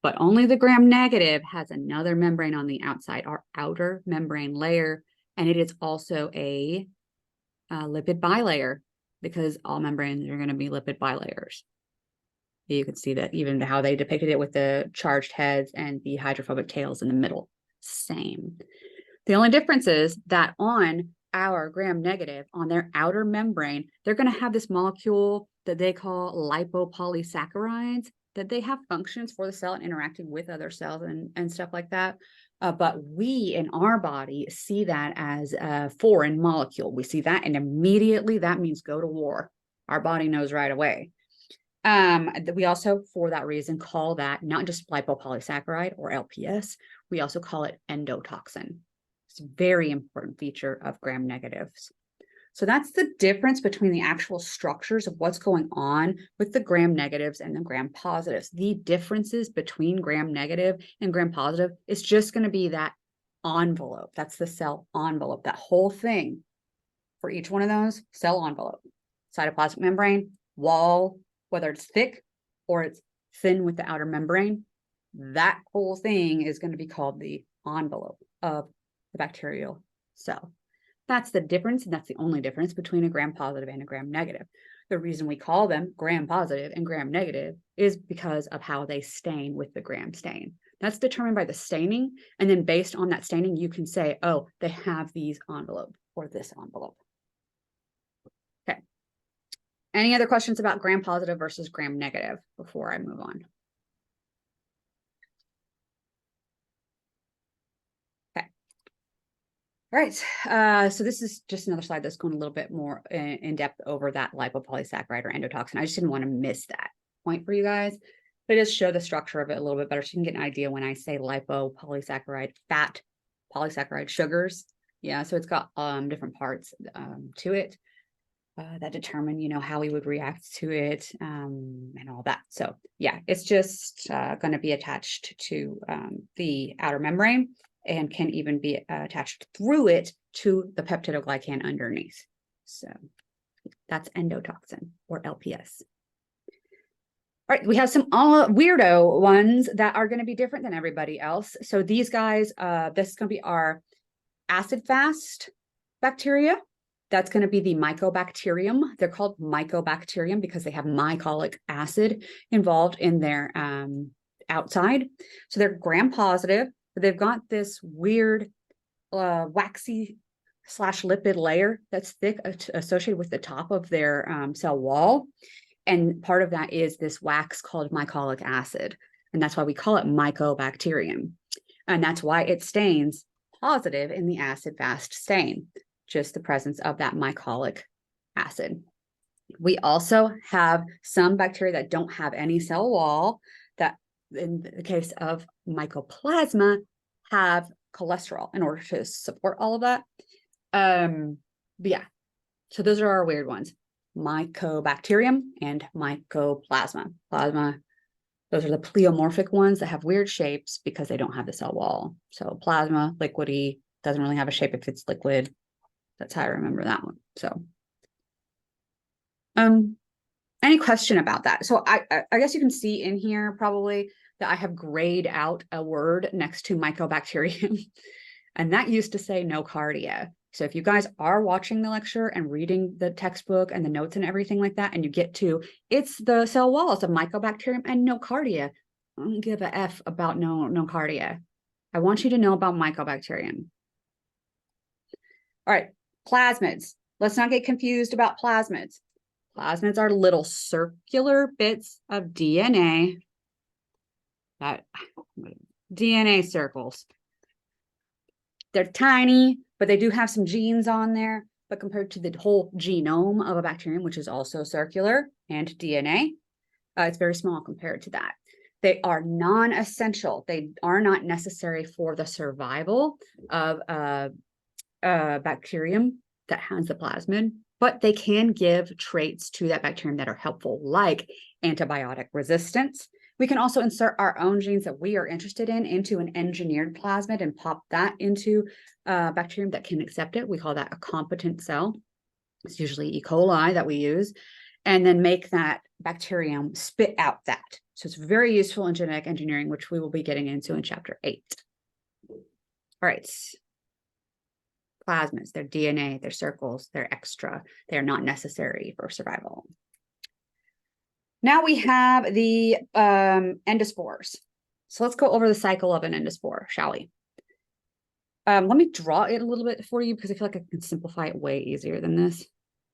But only the gram negative has another membrane on the outside, our outer membrane layer. And it is also a lipid bilayer, because all membranes are going to be lipid bilayers. You can see that even how they depicted it with the charged heads and the hydrophobic tails in the middle. Same. The only difference is that on our gram negative, on their outer membrane, they're going to have this molecule that they call lipopolysaccharides, that they have functions for the cell and interacting with other cells and stuff like that. But we in our body see that as a foreign molecule. We see that and immediately that means go to war. Our body knows right away. We also, for that reason, call that not just lipopolysaccharide or LPS, we also call it endotoxin. It's a very important feature of gram negatives. So that's the difference between the actual structures of what's going on with the gram negatives and the gram positives. The differences between gram negative and gram positive is just going to be that envelope. That's the cell envelope, that whole thing for each one of those, cell envelope, cytoplasmic membrane, wall, whether it's thick or it's thin with the outer membrane, that whole thing is going to be called the envelope of the bacterial cell. That's the difference, and that's the only difference between a gram positive and a gram negative. The reason we call them gram positive and gram negative is because of how they stain with the gram stain. That's determined by the staining, and then based on that staining, you can say, oh, they have these envelope or this envelope. Okay. Any other questions about gram positive versus gram negative before I move on? All right, so this is just another slide that's going a little bit more in depth over that lipopolysaccharide or endotoxin. I just didn't want to miss that point for you guys, but it does show the structure of it a little bit better so you can get an idea when I say lipopolysaccharide, fat polysaccharide sugars. Yeah, so it's got different parts to it that determine, you know, how we would react to it and all that. So yeah, it's just going to be attached to the outer membrane, and can even be attached through it to the peptidoglycan underneath. So that's endotoxin or LPS. All right, we have some weirdo ones that are going to be different than everybody else. So these guys, this is going to be our acid-fast bacteria. That's going to be the Mycobacterium. They're called Mycobacterium because they have mycolic acid involved in their outside. So they're gram positive. They've got this weird waxy / lipid layer that's thick associated with the top of their cell wall. And part of that is this wax called mycolic acid. And that's why we call it mycobacterium. And that's why it stains positive in the acid-fast stain, just the presence of that mycolic acid. We also have some bacteria that don't have any cell wall, that in the case of mycoplasma have cholesterol in order to support all of that. But yeah, so those are our weird ones: mycobacterium and mycoplasma. Those are the pleomorphic ones that have weird shapes because they don't have the cell wall. So plasma, liquidy, doesn't really have a shape if it's liquid. That's how I remember that one. So any question about that? So I guess you can see in here probably that I have grayed out a word next to mycobacterium, and that used to say nocardia. So if you guys are watching the lecture and reading the textbook and the notes and everything like that, and you get to, it's the cell walls of mycobacterium and nocardia, don't give a F about nocardia. I want you to know about mycobacterium. All right, plasmids. Let's not get confused about plasmids. Plasmids are little circular bits of DNA, DNA circles. They're tiny, but they do have some genes on there. But compared to the whole genome of a bacterium, which is also circular and DNA, it's very small compared to that. They are non-essential. They are not necessary for the survival of a bacterium that has the plasmid, but they can give traits to that bacterium that are helpful, like antibiotic resistance. We can also insert our own genes that we are interested in into an engineered plasmid and pop that into a bacterium that can accept it. We call that a competent cell. It's usually E. coli that we use, and then make that bacterium spit out that. So it's very useful in genetic engineering, which we will be getting into in chapter 8. All right. Plasmids, they're DNA, they're circles, they're extra. They're not necessary for survival. Now we have the endospores. So let's go over the cycle of an endospore, shall we? Let me draw it a little bit for you because I feel like I can simplify it way easier than this.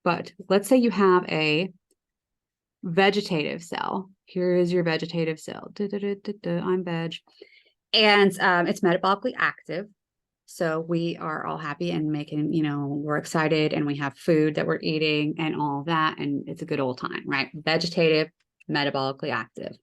But let's say you have a vegetative cell. Here is your vegetative cell. I'm veg. And it's metabolically active. So we are all happy and making, we're excited and we have food that we're eating and all that. And it's a good old time, right? Vegetative, metabolically active.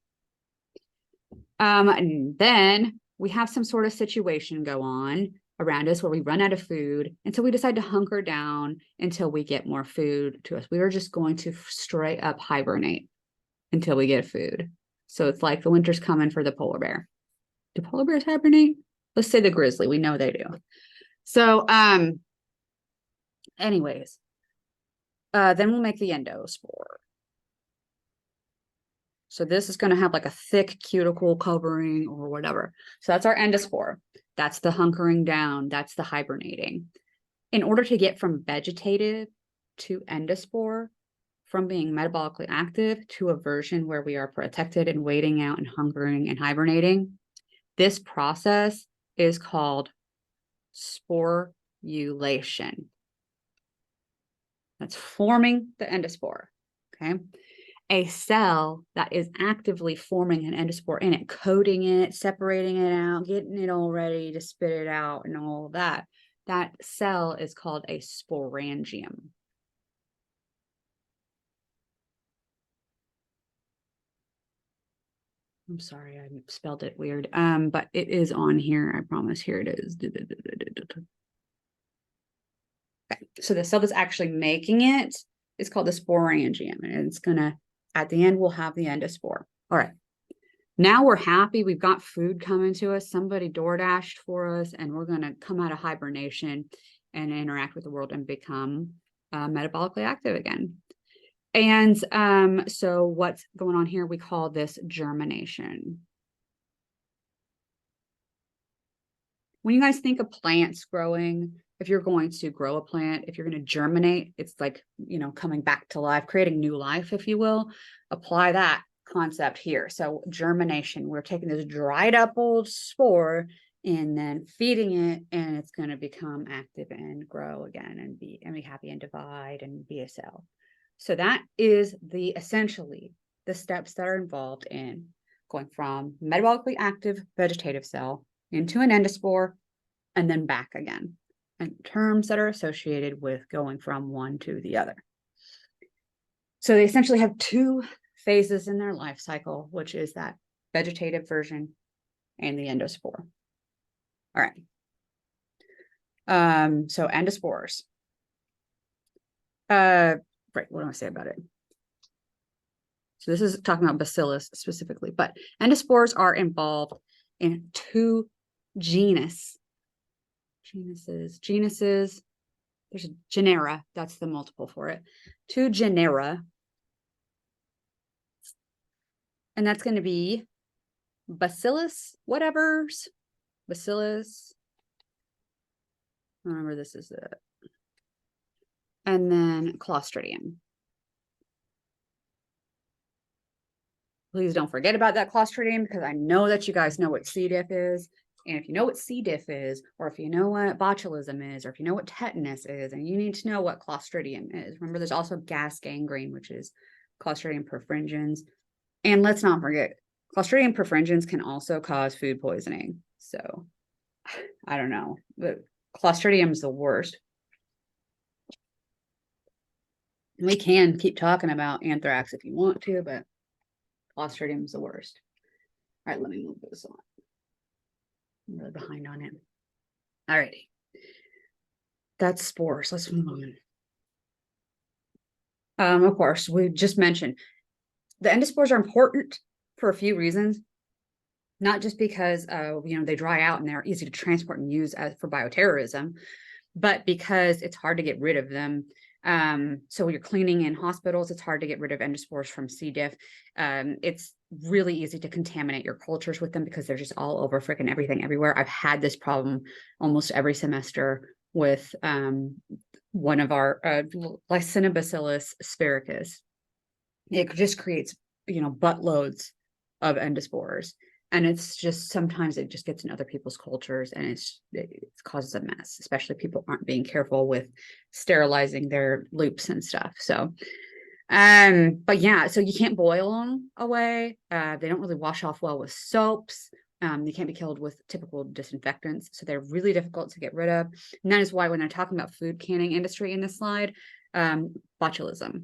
And then we have some sort of situation go on around us where we run out of food. And so we decide to hunker down until we get more food to us. We are just going to straight up hibernate until we get food. So it's like the winter's coming for the polar bear. Do polar bears hibernate? Let's say the grizzly. We know they do. So, anyways, then we'll make the endospore. So this is going to have like a thick cuticle covering or whatever. So that's our endospore. That's the hunkering down. That's the hibernating. In order to get from vegetative to endospore, from being metabolically active to a version where we are protected and waiting out and hunkering and hibernating, this process is called sporulation. That's forming the endospore, okay? A cell that is actively forming an endospore in it, coating it, separating it out, getting it all ready to spit it out and all of that, that cell is called a sporangium. I'm sorry, I spelled it weird. But it is on here. I promise. Here it is. Okay. So the cell that's actually making it is called the sporangium, and it's gonna, at the end, we'll have the endospore. All right. Now we're happy. We've got food coming to us. Somebody DoorDashed for us, and we're gonna come out of hibernation and interact with the world and become metabolically active again. And so what's going on here, we call this germination. When you guys think of plants growing, if you're going to grow a plant, if you're going to germinate, it's like, coming back to life, creating new life, if you will. Apply that concept here. So germination, we're taking this dried up old spore and then feeding it, and it's going to become active and grow again and be happy and divide and be a cell. So that is essentially the steps that are involved in going from metabolically active vegetative cell into an endospore and then back again, and terms that are associated with going from one to the other. So they essentially have two phases in their life cycle, which is that vegetative version and the endospore. All right. So endospores. Right, what do I say about it? So this is talking about bacillus specifically, but endospores are involved in two genuses. There's a genera, that's the multiple for it. Two genera. And that's going to be bacillus, whatever's. Bacillus. Remember, this is it. And then Clostridium. Please don't forget about that Clostridium, because I know that you guys know what C. diff is. And if you know what C. diff is, or if you know what botulism is, or if you know what tetanus is, and you need to know what Clostridium is. Remember, there's also gas gangrene, which is Clostridium perfringens. And let's not forget, Clostridium perfringens can also cause food poisoning. So, I don't know, but Clostridium is the worst. We can keep talking about anthrax if you want to, but Clostridium is the worst. All right, let me move this on. I'm really behind on it. All righty. That's spores. Let's move on. Of course, we just mentioned the endospores are important for a few reasons. Not just because they dry out and they're easy to transport and use for bioterrorism, but because it's hard to get rid of them. So when you're cleaning in hospitals, it's hard to get rid of endospores from C. diff. It's really easy to contaminate your cultures with them because they're just all over freaking everything everywhere. I've had this problem almost every semester with one of our Lactinobacillus spiricus. It just creates, buttloads of endospores. And it's just, sometimes it just gets in other people's cultures and it causes a mess, especially people aren't being careful with sterilizing their loops and stuff. So, but yeah, so you can't boil them away. They don't really wash off well with soaps. They can't be killed with typical disinfectants. So they're really difficult to get rid of. And that is why when I'm talking about food canning industry in this slide, botulism.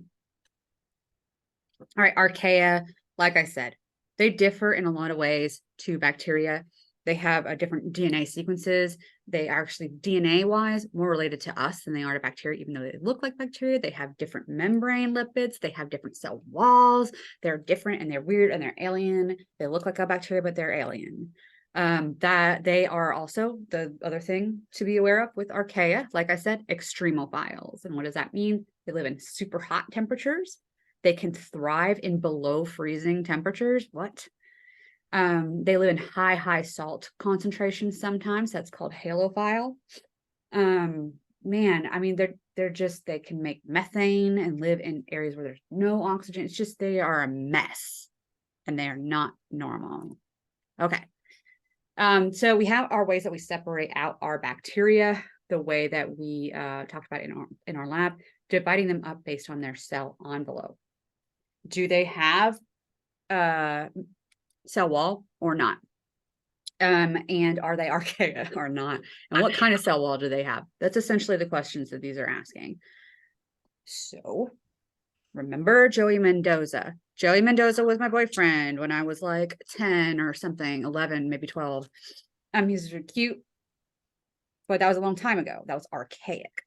All right, archaea, like I said, they differ in a lot of ways to bacteria. They have different DNA sequences. They are actually DNA-wise more related to us than they are to bacteria, even though they look like bacteria. They have different membrane lipids. They have different cell walls. They're different and they're weird and they're alien. They look like a bacteria, but they're alien. That they are also, the other thing to be aware of with archaea, like I said, extremophiles. And what does that mean? They live in super hot temperatures. They can thrive in below freezing temperatures. What? They live in high salt concentrations sometimes. That's called halophile. Man, I mean, they can make methane and live in areas where there's no oxygen. It's just, they are a mess and they are not normal. Okay. So we have our ways that we separate out our bacteria, the way that we talked about in our lab, dividing them up based on their cell envelope. Do they have cell wall or not? And are they archaea or not? And what kind of cell wall do they have? That's essentially the questions that these are asking. So remember Joey Mendoza. Joey Mendoza was my boyfriend when I was like 10 or something, 11, maybe 12. He's cute, but that was a long time ago. That was archaic.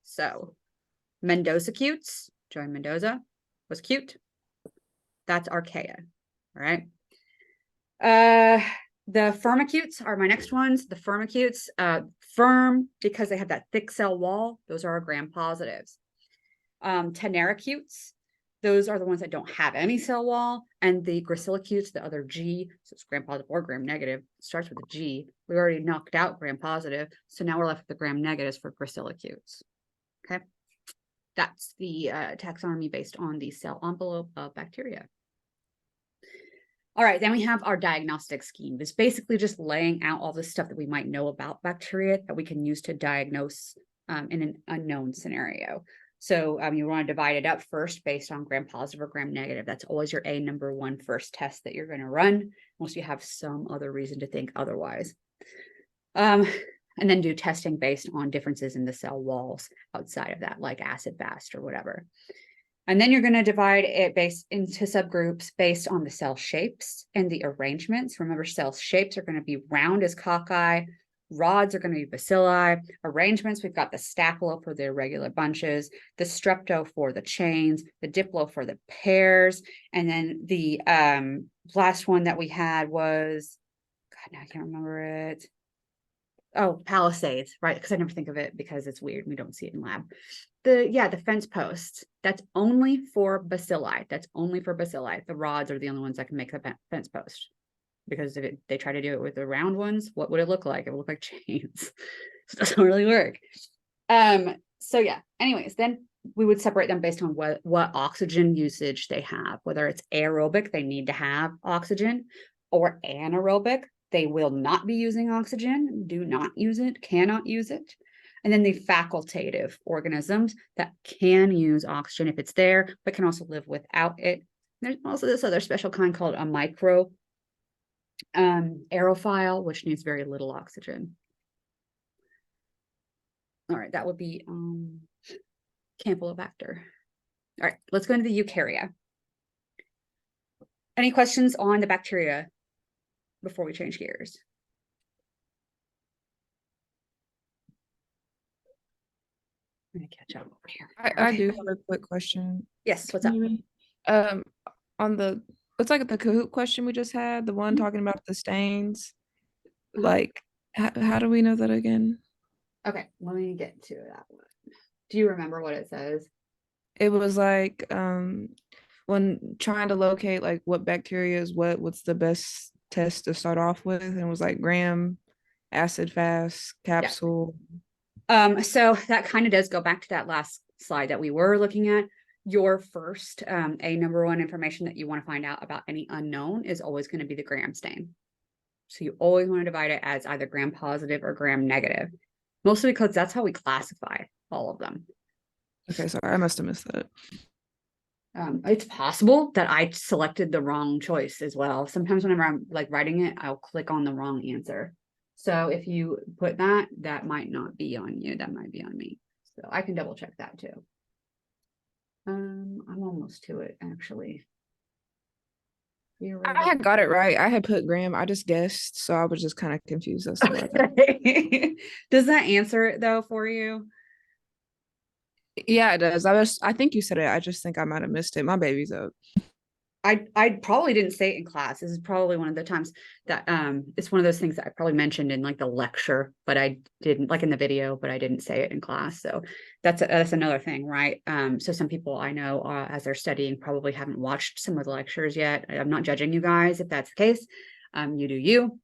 So Mendoza cutes, Joey Mendoza was cute. That's archaea, all right? The firmicutes are my next ones. The firmicutes, firm because they have that thick cell wall. Those are our gram positives. Tenericutes, those are the ones that don't have any cell wall. And the gracillicutes, the other G, so it's gram positive or gram negative, it starts with a G. We already knocked out gram positive, so now we're left with the gram negatives for gracillicutes. Okay, that's the taxonomy based on the cell envelope of bacteria. All right, then we have our diagnostic scheme. It's basically just laying out all the stuff that we might know about bacteria that we can use to diagnose in an unknown scenario. So you want to divide it up first based on gram positive or gram negative. That's always your number one first test that you're going to run, unless you have some other reason to think otherwise. And then do testing based on differences in the cell walls outside of that, like acid fast or whatever. And then you're going to divide it based into subgroups based on the cell shapes and the arrangements. Remember, cell shapes are going to be round as cockeye. Rods are going to be bacilli. Arrangements, we've got the staphylo for the irregular bunches, the strepto for the chains, the diplo for the pairs. And then the last one that we had was, God, now I can't remember it. Oh, palisades, right? Because I never think of it because it's weird. We don't see it in lab. The fence posts, that's only for bacilli. That's only for bacilli. The rods are the only ones that can make the fence post. Because if they try to do it with the round ones, what would it look like? It would look like chains. So it doesn't really work. So yeah, anyways, then we would separate them based on what oxygen usage they have, whether it's aerobic, they need to have oxygen, or anaerobic, they will not be using oxygen, do not use it, cannot use it. And then the facultative organisms that can use oxygen if it's there, but can also live without it. There's also this other special kind called a micro aerophile, which needs very little oxygen. All right, that would be Campylobacter. All right, let's go into the eukarya. Any questions on the bacteria before we change gears? I'm gonna catch up over here. I do have a quick question. Yes, what's up? On the, it's like the Kahoot question we just had, the one talking about the stains. Uh-huh. Like, how do we know that again? Okay, let me get to that one. Do you remember what it says? It was like, when trying to locate like what bacteria is what's the best test to start off with, and it was like gram, acid fast, capsule. So that kind of does go back to that last slide that we were looking at. Your first number one information that you want to find out about any unknown is always going to be the gram stain. So you always want to divide it as either gram positive or gram negative, mostly because that's how we classify all of them. Okay, sorry, I must have missed that. It's possible that I selected the wrong choice as well. Sometimes whenever I'm like writing it, I'll click on the wrong answer. So if you put that, that might not be on you. That might be on me. So I can double check that too. I'm almost to it actually. I had got it right. I had put gram. I just guessed, so I was just kind of confused as to why. Okay. Does that answer it though for you? Yeah, it does. I think you said it. I just think I might have missed it. My baby's up. I probably didn't say it in class. This is probably one of the times that it's one of those things that I probably mentioned in like the lecture, but I didn't, like in the video, but I didn't say it in class. So that's another thing, right? So some people I know as they're studying probably haven't watched some of the lectures yet. I'm not judging you guys if that's the case. You do you.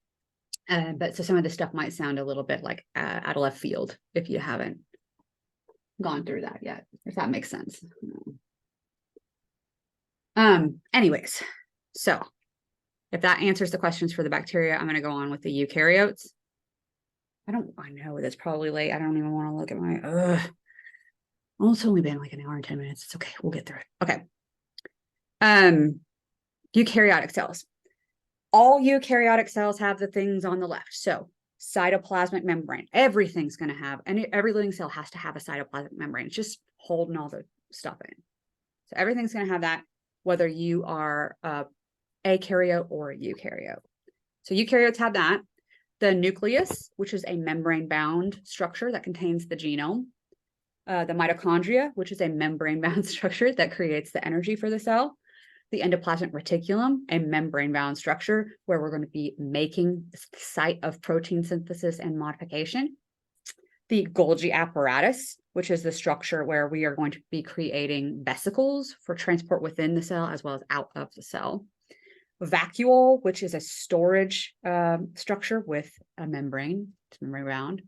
But so some of the stuff might sound a little bit like out of left field if you haven't gone through that yet, if that makes sense. Anyways, so if that answers the questions for the bacteria, I'm going to go on with the eukaryotes. I know that's probably late. I don't even want to look at my, well, it's only been like an hour and 10 minutes. It's okay. We'll get through it. Okay. Eukaryotic cells. All eukaryotic cells have the things on the left. So cytoplasmic membrane, everything's going to have, and every living cell has to have a cytoplasmic membrane. It's just holding all the stuff in. So everything's going to have that, whether you are a eukaryote or a eukaryote. So eukaryotes have that. The nucleus, which is a membrane-bound structure that contains the genome. The mitochondria, which is a membrane-bound structure that creates the energy for the cell. The endoplasmic reticulum, a membrane-bound structure where we're going to be making the site of protein synthesis and modification. The Golgi apparatus, which is the structure where we are going to be creating vesicles for transport within the cell as well as out of the cell. Vacuole, which is a storage structure with a membrane, it's membrane bound.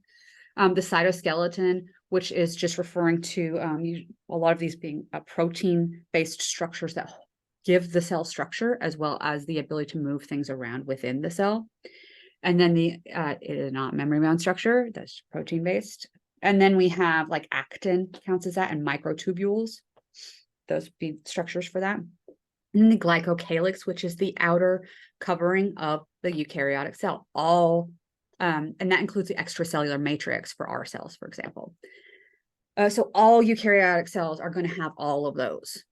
The cytoskeleton, which is just referring to a lot of these being protein-based structures that give the cell structure as well as the ability to move things around within the cell. And then it is not membrane-bound structure, that's protein-based. And then we have like actin counts as that, and microtubules. Those be structures for that. And the glycocalyx, which is the outer covering of the eukaryotic cell. And that includes the extracellular matrix for our cells, for example. So all eukaryotic cells are going to have all of those.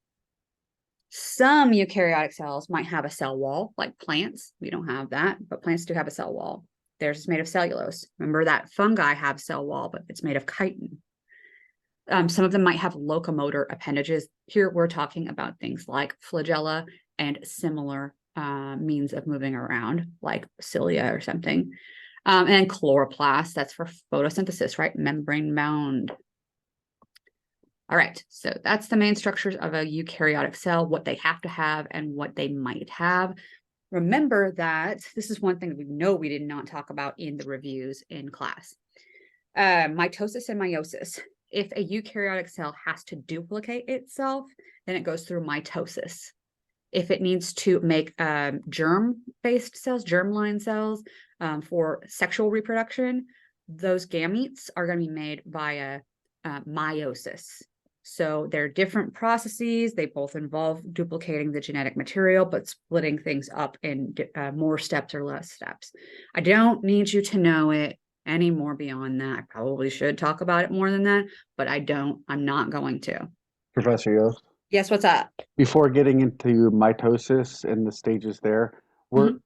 Some eukaryotic cells might have a cell wall, like plants. We don't have that, but plants do have a cell wall. Theirs is made of cellulose. Remember that fungi have cell wall, but it's made of chitin. Some of them might have locomotor appendages. Here we're talking about things like flagella and similar means of moving around, like cilia or something. And chloroplast, that's for photosynthesis, right? Membrane bound. All right, so that's the main structures of a eukaryotic cell, what they have to have and what they might have. Remember that this is one thing that we know we did not talk about in the reviews in class. Mitosis and meiosis. If a eukaryotic cell has to duplicate itself, then it goes through mitosis. If it needs to make germ-based cells, germline cells for sexual reproduction, those gametes are going to be made via meiosis. So they're different processes. They both involve duplicating the genetic material, but splitting things up in more steps or less steps. I don't need you to know it any more beyond that. I probably should talk about it more than that, but I'm not going to. Professor Yost, Yes, what's up? before getting into mitosis and the stages there, we're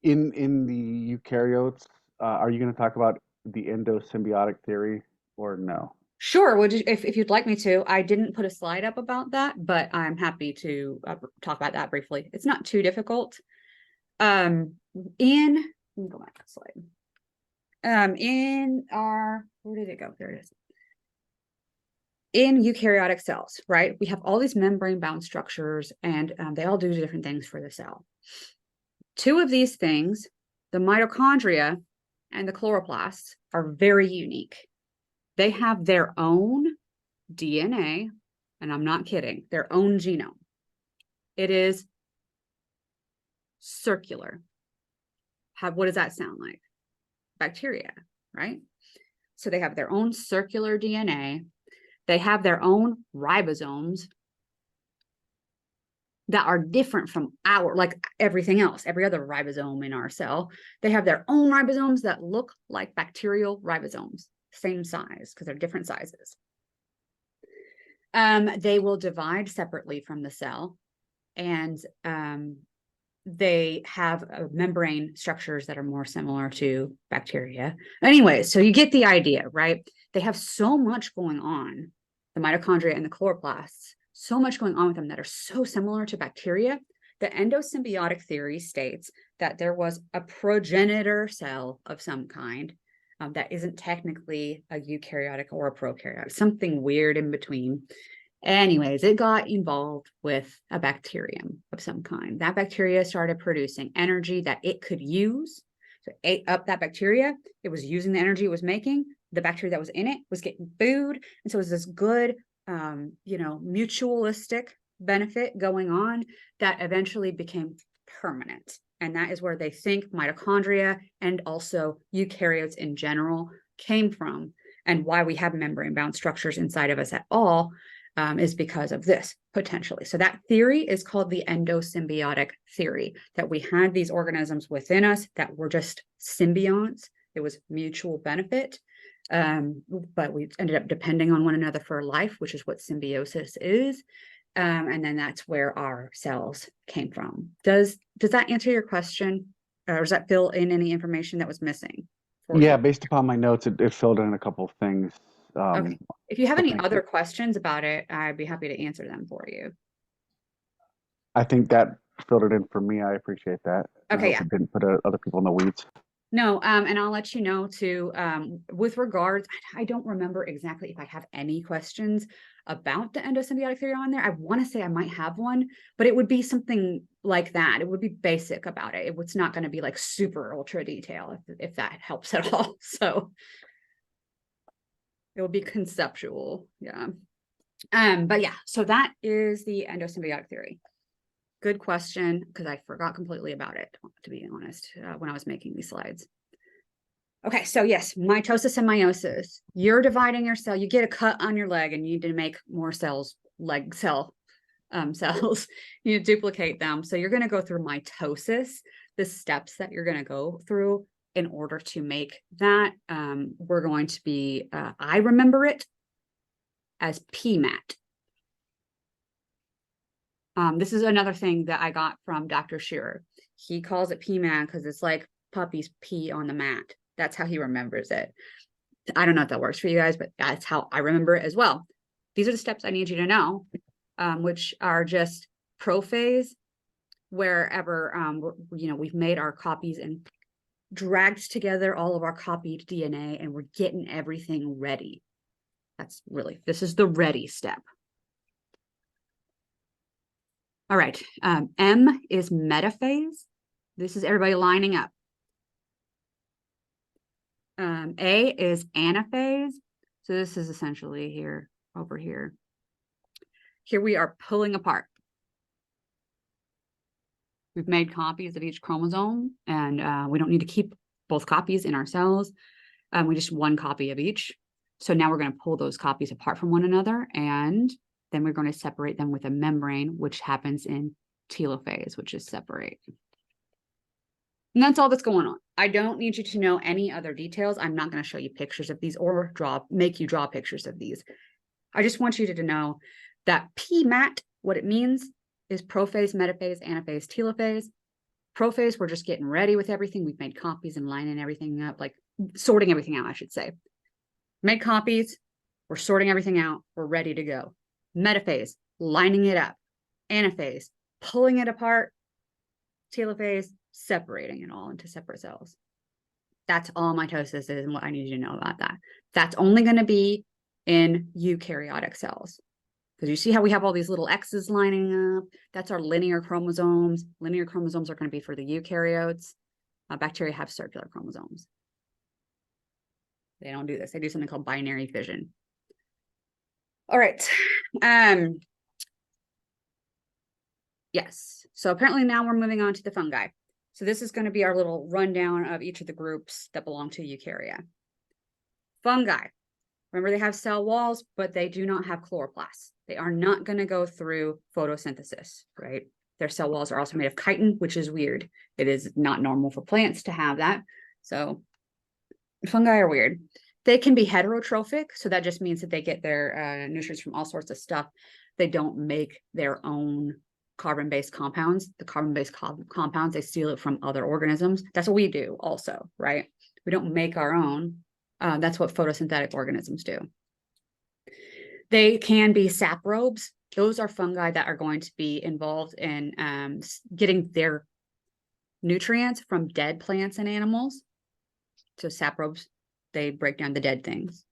in the eukaryotes. Are you going to talk about the endosymbiotic theory or no? Sure. If you'd like me to, I didn't put a slide up about that, but I'm happy to talk about that briefly. It's not too difficult. Let me go back to the slide. Where did it go? There it is. In eukaryotic cells, right? We have all these membrane bound structures, and they all do different things for the cell. Two of these things, the mitochondria and the chloroplasts, are very unique. They have their own DNA, and I'm not kidding, their own genome. It is circular. What does that sound like? Bacteria, right? So they have their own circular DNA. They have their own ribosomes that are different from like everything else, every other ribosome in our cell. They have their own ribosomes that look like bacterial ribosomes, same size because they're different sizes. They will divide separately from the cell, and they have membrane structures that are more similar to bacteria. Anyway, so you get the idea, right? They have so much going on, the mitochondria and the chloroplasts, so much going on with them that are so similar to bacteria. The endosymbiotic theory states that there was a progenitor cell of some kind that isn't technically a eukaryotic or a prokaryotic, something weird in between. Anyways, it got involved with a bacterium of some kind. That bacteria started producing energy that it could use. So it ate up that bacteria. It was using the energy it was making. The bacteria that was in it was getting food. And so it was this good, mutualistic benefit going on that eventually became permanent. And that is where they think mitochondria and also eukaryotes in general came from, and why we have membrane-bound structures inside of us at all. Is because of this, potentially. So that theory is called the endosymbiotic theory, that we had these organisms within us that were just symbionts. It was mutual benefit, but we ended up depending on one another for life, which is what symbiosis is. And then that's where our cells came from. Does that answer your question? Or does that fill in any information that was missing? Yeah, based upon my notes, it filled in a couple of things. Okay. If you have any other questions about it, I'd be happy to answer them for you. I think that filled it in for me. I appreciate that. Okay, yeah. It didn't put other people in the weeds. No, and I'll let you know too, with regards, I don't remember exactly if I have any questions about the endosymbiotic theory on there. I want to say I might have one, but it would be something like that. It would be basic about it. It's not going to be like super ultra detail, if that helps at all. So it will be conceptual. Yeah. But yeah, so that is the endosymbiotic theory. Good question, because I forgot completely about it, to be honest, when I was making these slides. Okay, so yes, mitosis and meiosis. You're dividing your cell. You get a cut on your leg and you need to make more cells, leg cell cells. You duplicate them. So you're going to go through mitosis, the steps that you're going to go through in order to make that. We're going to be, I remember it as PMAT. This is another thing that I got from Dr. Shearer. He calls it PMAT because it's like puppies pee on the mat. That's how he remembers it. I don't know if that works for you guys, but that's how I remember it as well. These are the steps I need you to know, which are just prophase, wherever, we've made our copies and dragged together all of our copied DNA and we're getting everything ready. This is the ready step. All right, M is metaphase. This is everybody lining up. A is anaphase. So this is essentially here, over here. Here we are pulling apart. We've made copies of each chromosome and we don't need to keep both copies in our cells. We just one copy of each. So now we're going to pull those copies apart from one another and then we're going to separate them with a membrane, which happens in telophase, which is separate. And that's all that's going on. I don't need you to know any other details. I'm not going to show you pictures of these or make you draw pictures of these. I just want you to know that PMAT, what it means is prophase, metaphase, anaphase, telophase. Prophase, we're just getting ready with everything. We've made copies and lining everything up, like sorting everything out, I should say. Made copies, we're sorting everything out, we're ready to go. Metaphase, lining it up. Anaphase, pulling it apart. Telophase, separating it all into separate cells. That's all mitosis is and what I need you to know about that. That's only going to be in eukaryotic cells. Because you see how we have all these little X's lining up? That's our linear chromosomes. Linear chromosomes are going to be for the eukaryotes. Bacteria have circular chromosomes. They don't do this. They do something called binary fission. All right. Yes. So apparently now we're moving on to the fungi. So this is going to be our little rundown of each of the groups that belong to eukarya. Fungi. Remember, they have cell walls, but they do not have chloroplasts. They are not going to go through photosynthesis, right? Their cell walls are also made of chitin, which is weird. It is not normal for plants to have that. So fungi are weird. They can be heterotrophic. So that just means that they get their nutrients from all sorts of stuff. They don't make their own carbon-based compounds. The carbon-based compounds, they steal it from other organisms. That's what we do also, right? We don't make our own. That's what photosynthetic organisms do. They can be saprobes. Those are fungi that are going to be involved in getting their nutrients from dead plants and animals. So saprobes, they break down the dead things.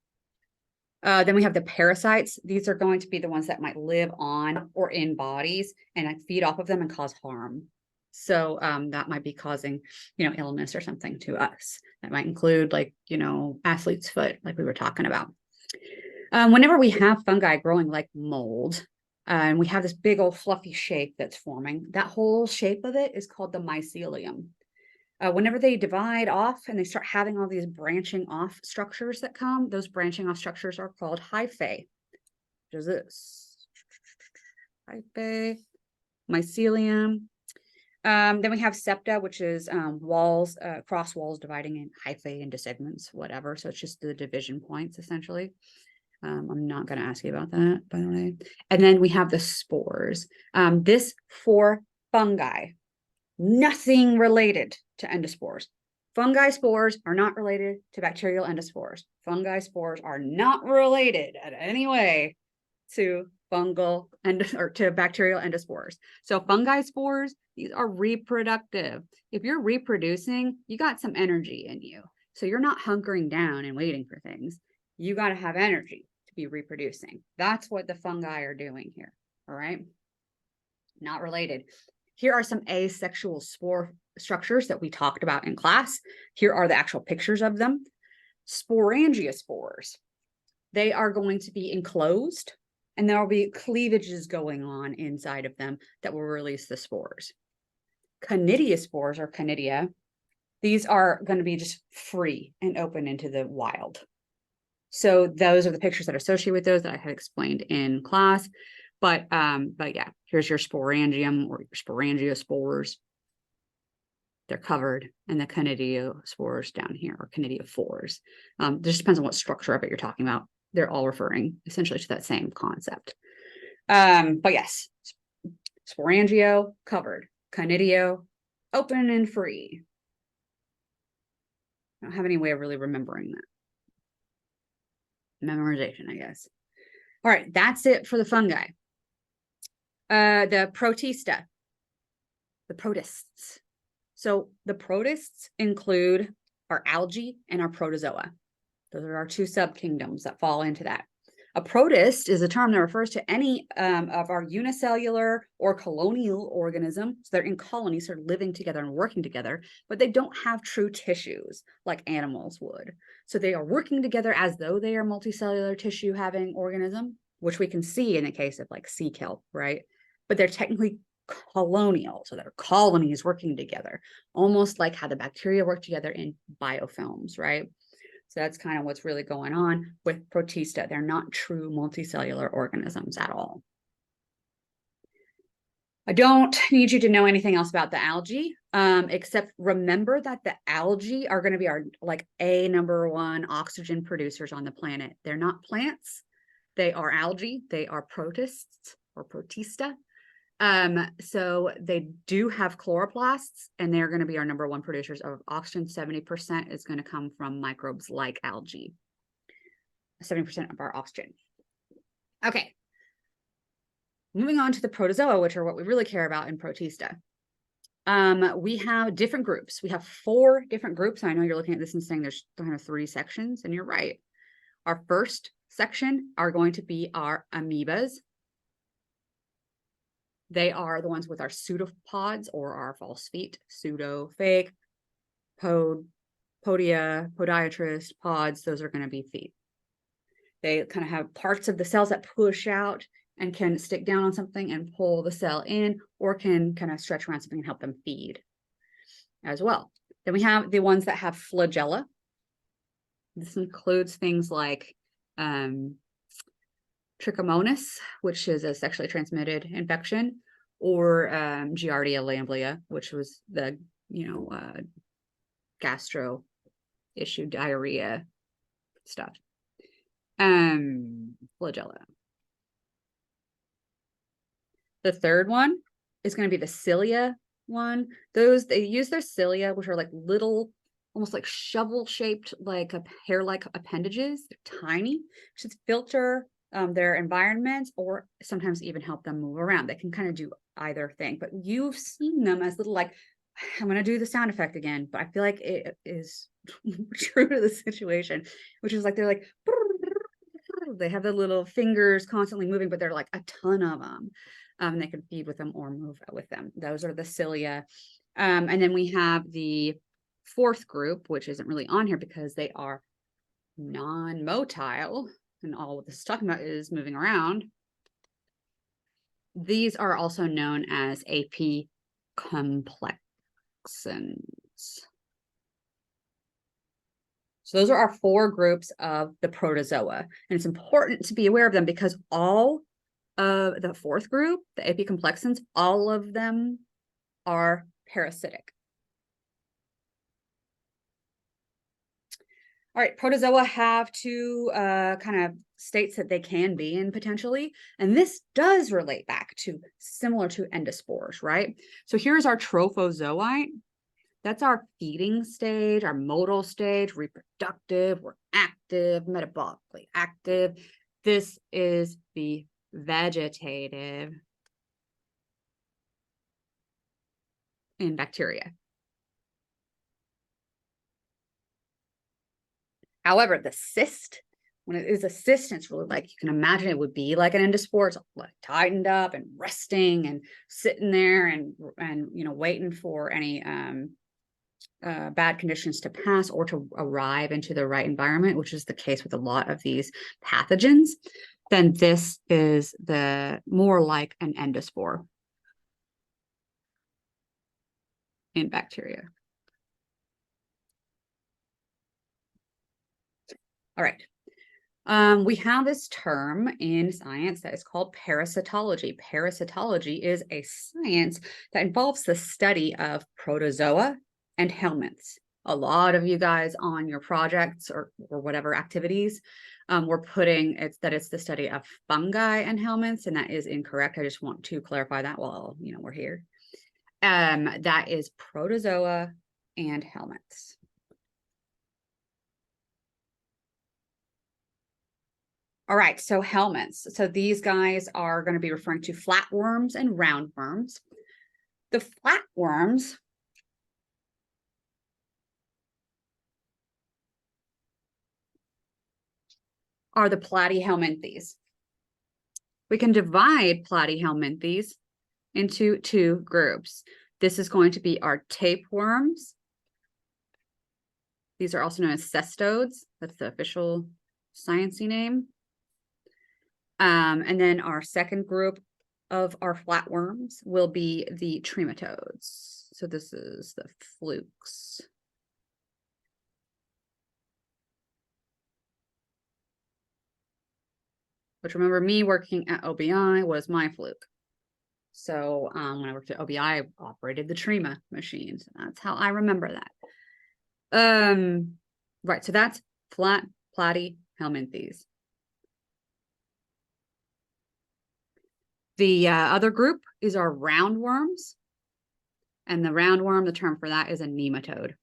Then we have the parasites. These are going to be the ones that might live on or in bodies and feed off of them and cause harm. So that might be causing, illness or something to us. That might include athlete's foot, like we were talking about. Whenever we have fungi growing like mold, and we have this big old fluffy shape that's forming, that whole shape of it is called the mycelium. Whenever they divide off and they start having all these branching off structures that come, those branching off structures are called hyphae. Which is this. Hyphae, mycelium. Then we have septa, which is walls, cross walls dividing in hyphae into segments, whatever. So it's just the division points, essentially. I'm not going to ask you about that, by the way. And then we have the spores. This for fungi, nothing related to endospores. Fungi spores are not related to bacterial endospores. Fungi spores are not related in any way to fungal or to bacterial endospores. So fungi spores, these are reproductive. If you're reproducing, you got some energy in you. So you're not hunkering down and waiting for things. You got to have energy to be reproducing. That's what the fungi are doing here. All right. Not related. Here are some asexual spore structures that we talked about in class. Here are the actual pictures of them. Sporangiospores. They are going to be enclosed and there will be cleavages going on inside of them that will release the spores. Conidiospores or conidia. These are going to be just free and open into the wild. So those are the pictures that are associated with those that I had explained in class. But yeah, here's your sporangium or your sporangiospores. They're covered, and the conidiospores down here, or conidiophores. Just depends on what structure of it you're talking about. They're all referring essentially to that same concept. But yes, sporangio, covered. Conidio, open and free. I don't have any way of really remembering that. Memorization, I guess. All right, that's it for the fungi. The protista, the protists. So the protists include our algae and our protozoa. Those are our two subkingdoms that fall into that. A protist is a term that refers to any of our unicellular or colonial organisms. So they're in colonies, sort of living together and working together, but they don't have true tissues like animals would. So they are working together as though they are multicellular tissue having organism, which we can see in the case of like sea kelp, right? But they're technically colonial, so they're colonies working together, almost like how the bacteria work together in biofilms, right? So that's kind of what's really going on with protista. They're not true multicellular organisms at all. I don't need you to know anything else about the algae, except remember that the algae are going to be our number one oxygen producers on the planet. They're not plants. They are algae. They are protists or protista. So they do have chloroplasts, and they're going to be our number one producers of oxygen. 70% is going to come from microbes like algae. 70% of our oxygen. Okay. Moving on to the protozoa, which are what we really care about in protista. We have different groups. We have 4 different groups. I know you're looking at this and saying there's kind of 3 sections, and you're right. Our first section are going to be our amoebas. They are the ones with our pseudopods or our false feet, pseudo, fake, podia, podiatrist, pods. Those are going to be feet. They kind of have parts of the cells that push out and can stick down on something and pull the cell in, or can kind of stretch around something and help them feed as well. Then we have the ones that have flagella. This includes things like trichomonas, which is a sexually transmitted infection, or Giardia lamblia, which was the gastro issue, diarrhea stuff. Flagella. The third one is going to be the cilia one. Those, they use their cilia, which are like little, almost like shovel-shaped, like a hair-like appendages. They're tiny, which is filter their environments, or sometimes even help them move around. They can kind of do either thing, but you've seen them as little, like, I'm going to do the sound effect again, but I feel like it is true to the situation, which is like, they're like, they have the little fingers constantly moving, but they're like a ton of them. They can feed with them or move with them. Those are the cilia. And then we have the fourth group, which isn't really on here because they are non-motile, and all what this is talking about is moving around. These are also known as AP complexans. So those are our 4 groups of the protozoa. And it's important to be aware of them because all of the 4th group, the AP complexans, all of them are parasitic. All right, protozoa have 2 kind of states that they can be in potentially, and this does relate back to similar to endospores, right? So here's our trophozoite. That's our feeding stage, our motile stage, reproductive, we're active, metabolically active. This is the vegetative in bacteria. However, the cyst, when it is a cyst, it's really like, you can imagine it would be like an endospore. It's like tightened up and resting and sitting there and waiting for any bad conditions to pass or to arrive into the right environment, which is the case with a lot of these pathogens. Then this is the more like an endospore in bacteria. All right. We have this term in science that is called parasitology. Parasitology is a science that involves the study of protozoa and helminths. A lot of you guys on your projects or whatever activities, we're putting it's the study of fungi and helminths, and that is incorrect. I just want to clarify that while we're here. That is protozoa and helminths. All right, so helminths. So these guys are going to be referring to flatworms and roundworms. The flatworms are the platyhelminthes. We can divide platyhelminthes into two groups. This is going to be our tapeworms. These are also known as cestodes. That's the official sciencey name. And then our second group of our flatworms will be the trematodes. So this is the flukes. Which, remember, me working at OBI was my fluke. So when I worked at OBI, I operated the Trema machines. That's how I remember that. Right, so that's flat platyhelminthes. The other group is our roundworms. And the roundworm, the term for that is a nematode.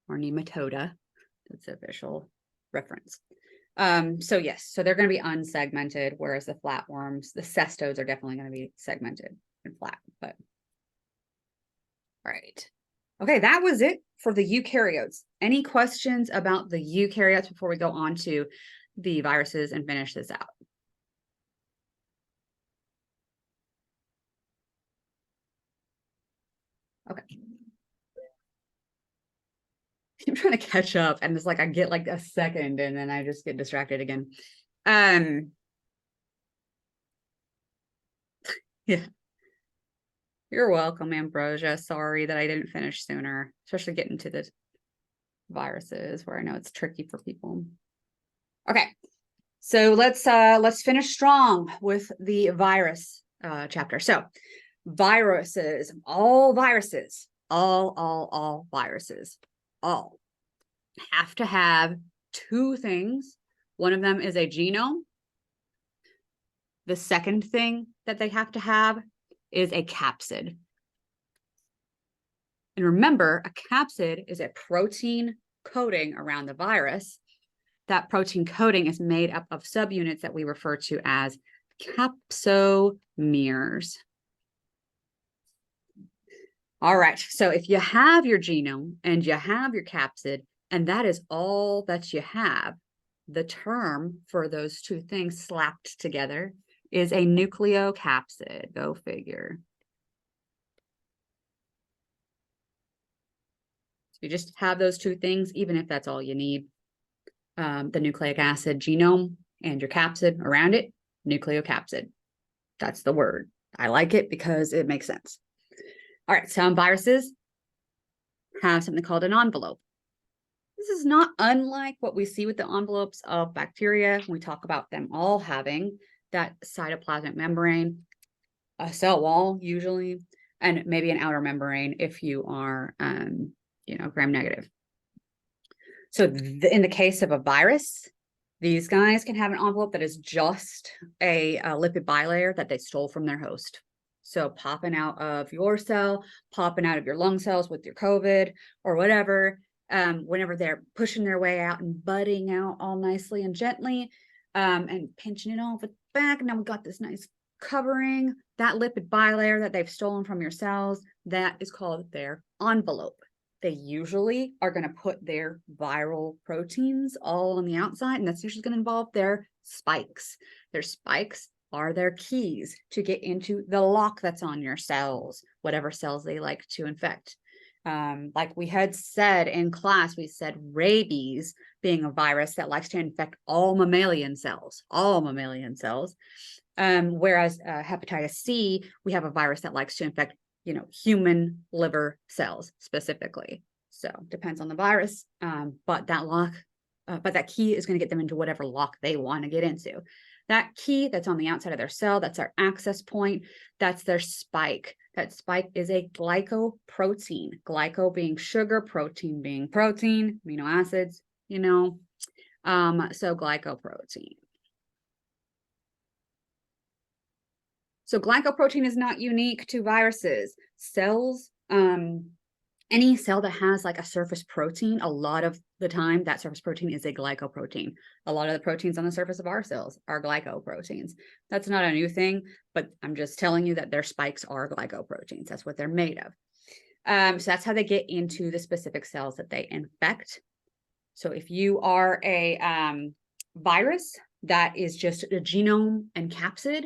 Or nematoda. That's the official reference. So yes, so they're going to be unsegmented, whereas the flatworms, the cestodes, are definitely going to be segmented and flat. But all right. Okay, that was it for the eukaryotes. Any questions about the eukaryotes before we go on to the viruses and finish this out? Okay. I'm trying to catch up, and it's like I get like a second and then I just get distracted again. Yeah. You're welcome, Ambrosia. Sorry that I didn't finish sooner, especially getting to the viruses where I know it's tricky for people. Okay. So let's finish strong with the virus chapter. So viruses, all viruses, all viruses, all have to have two things. One of them is a genome. The second thing that they have to have is a capsid. And remember, a capsid is a protein coating around the virus. That protein coating is made up of subunits that we refer to as capsomeres. All right, so if you have your genome and you have your capsid, and that is all that you have, the term for those two things slapped together is a nucleocapsid. Go figure. So you just have those two things, even if that's all you need. The nucleic acid genome and your capsid around it, nucleocapsid. That's the word. I like it because it makes sense. All right, some viruses have something called an envelope. This is not unlike what we see with the envelopes of bacteria. We talk about them all having that cytoplasmic membrane, a cell wall usually, and maybe an outer membrane if you are, gram negative. So in the case of a virus, these guys can have an envelope that is just a lipid bilayer that they stole from their host. So popping out of your cell, popping out of your lung cells with your COVID or whatever, whenever they're pushing their way out and budding out all nicely and gently, and pinching it off at the back. Now we've got this nice covering, that lipid bilayer that they've stolen from your cells, that is called their envelope. They usually are going to put their viral proteins all on the outside, and that's usually going to involve their spikes. Their spikes are their keys to get into the lock that's on your cells, whatever cells they like to infect. Like we had said in class, we said rabies being a virus that likes to infect all mammalian cells, whereas hepatitis C, we have a virus that likes to infect human liver cells specifically. So depends on the virus. But that key is going to get them into whatever lock they want to get into. That key that's on the outside of their cell, that's our access point. That's their spike. That spike is a glycoprotein. Glyco being sugar, protein being protein, amino acids, so glycoprotein. So glycoprotein is not unique to viruses. Cells, any cell that has like a surface protein, a lot of the time that surface protein is a glycoprotein. A lot of the proteins on the surface of our cells are glycoproteins. That's not a new thing, but I'm just telling you that their spikes are glycoproteins. That's what they're made of. So that's how they get into the specific cells that they infect. So if you are a virus that is just a genome and capsid,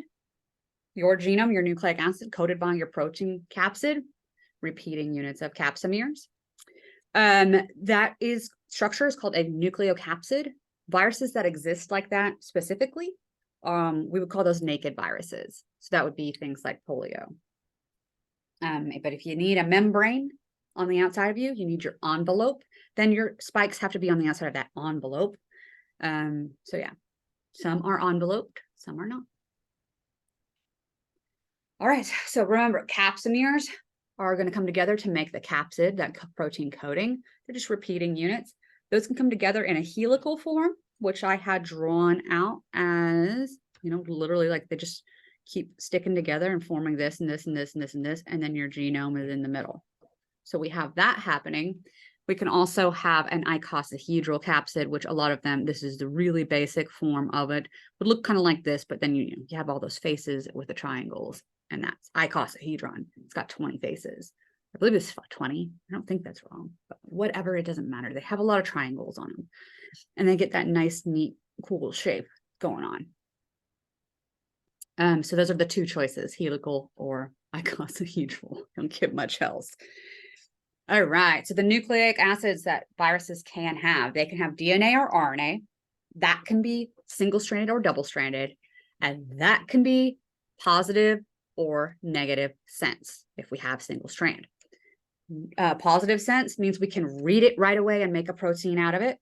your genome, your nucleic acid coded by your protein capsid, repeating units of capsomeres. That structure is called a nucleocapsid. Viruses that exist like that specifically, we would call those naked viruses. So that would be things like polio. But if you need a membrane on the outside of you, you need your envelope, then your spikes have to be on the outside of that envelope. So yeah, some are enveloped, some are not. All right, so remember, capsomeres are going to come together to make the capsid, that protein coating. They're just repeating units. Those can come together in a helical form, which I had drawn out as, literally like they just keep sticking together and forming this and this and this and this and this, and then your genome is in the middle. So we have that happening. We can also have an icosahedral capsid, which a lot of them, this is the really basic form of it, would look kind of like this, but then you have all those faces with the triangles. And that's icosahedron. It's got 20 faces. I believe it's 20. I don't think that's wrong, but whatever, it doesn't matter. They have a lot of triangles on them. And they get that nice, neat, cool shape going on. So those are the two choices, helical or icosahedral. Don't get much else. All right. So the nucleic acids that viruses can have, they can have DNA or RNA. That can be single-stranded or double-stranded. And that can be positive or negative sense if we have single strand. Positive sense means we can read it right away and make a protein out of it.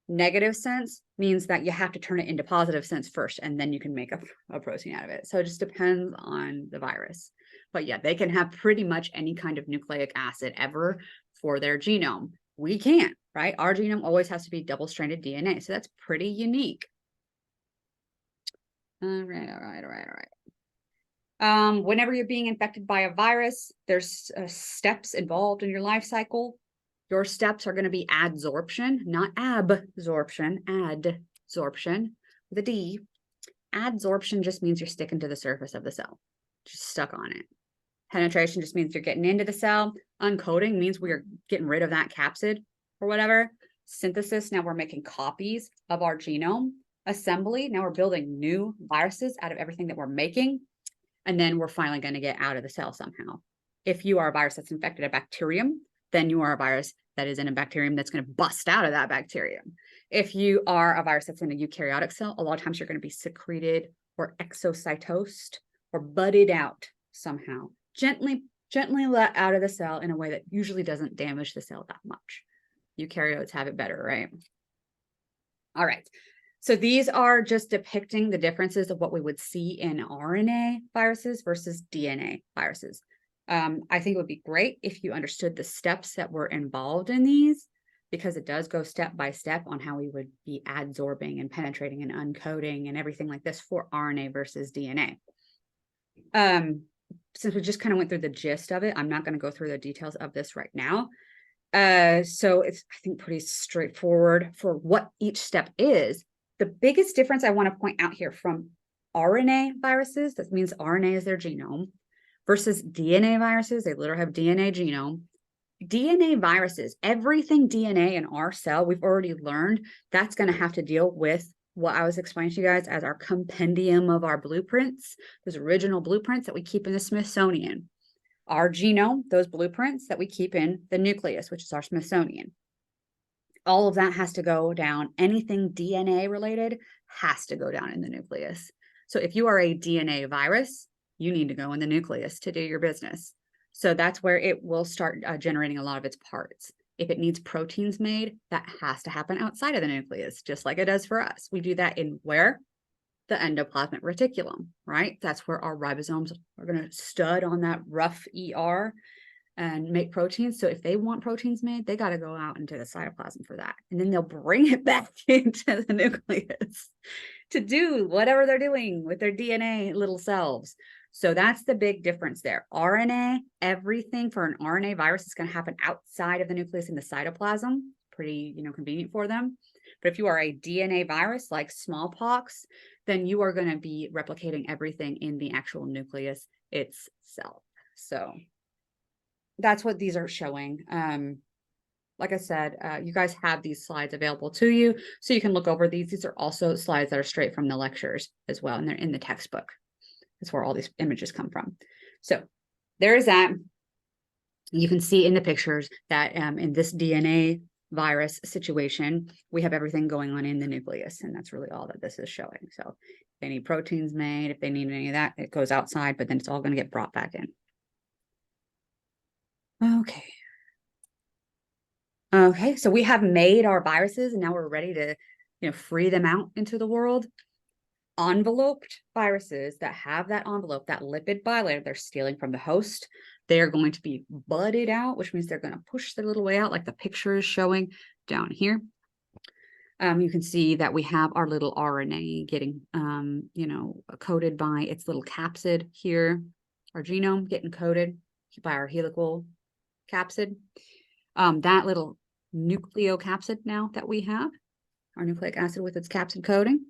Negative sense means that you have to turn it into positive sense first, and then you can make a protein out of it. So it just depends on the virus. But yeah, they can have pretty much any kind of nucleic acid ever for their genome. We can't, right? Our genome always has to be double-stranded DNA. So that's pretty unique. All right. Whenever you're being infected by a virus, there's steps involved in your life cycle. Your steps are going to be adsorption, not absorption, adsorption with a D. Adsorption just means you're sticking to the surface of the cell, just stuck on it. Penetration just means you're getting into the cell. Uncoding means we're getting rid of that capsid or whatever. Synthesis, now we're making copies of our genome. Assembly, now we're building new viruses out of everything that we're making. And then we're finally going to get out of the cell somehow. If you are a virus that's infected a bacterium, then you are a virus that is in a bacterium that's going to bust out of that bacterium. If you are a virus that's in a eukaryotic cell, a lot of times you're going to be secreted or exocytosed or budded out somehow. Gently let out of the cell in a way that usually doesn't damage the cell that much. Eukaryotes have it better, right? All right. So these are just depicting the differences of what we would see in RNA viruses versus DNA viruses. I think it would be great if you understood the steps that were involved in these, because it does go step by step on how we would be adsorbing and penetrating and uncoding and everything like this for RNA versus DNA. Since we just kind of went through the gist of it, I'm not going to go through the details of this right now. So it's, I think, pretty straightforward for what each step is. The biggest difference I want to point out here from RNA viruses, that means RNA is their genome, versus DNA viruses, they literally have DNA genome. DNA viruses, everything DNA in our cell, we've already learned that's going to have to deal with what I was explaining to you guys as our compendium of our blueprints, those original blueprints that we keep in the Smithsonian. Our genome, those blueprints that we keep in the nucleus, which is our Smithsonian. All of that has to go down. Anything DNA related has to go down in the nucleus. So if you are a DNA virus, you need to go in the nucleus to do your business. So that's where it will start generating a lot of its parts. If it needs proteins made, that has to happen outside of the nucleus, just like it does for us. We do that in where? The endoplasmic reticulum, right? That's where our ribosomes are going to stud on that rough ER and make proteins. So if they want proteins made, they got to go out into the cytoplasm for that. And then they'll bring it back into the nucleus to do whatever they're doing with their DNA little selves. So that's the big difference there. RNA, everything for an RNA virus is going to happen outside of the nucleus in the cytoplasm. Pretty, convenient for them. But if you are a DNA virus like smallpox, then you are going to be replicating everything in the actual nucleus itself. So that's what these are showing. Like I said, you guys have these slides available to you, so you can look over these. These are also slides that are straight from the lectures as well, and they're in the textbook. That's where all these images come from. So there is that. You can see in the pictures that in this DNA virus situation, we have everything going on in the nucleus, and that's really all that this is showing. So if they need proteins made, if they need any of that, it goes outside, but then it's all going to get brought back in. Okay, so we have made our viruses, and now we're ready to free them out into the world. Enveloped viruses that have that envelope, that lipid bilayer, they're stealing from the host. They are going to be budded out, which means they're going to push their little way out, like the picture is showing down here. You can see that we have our little RNA getting, coated by its little capsid here, our genome getting coated by our helical capsid. That little nucleocapsid now that we have, our nucleic acid with its capsid coating,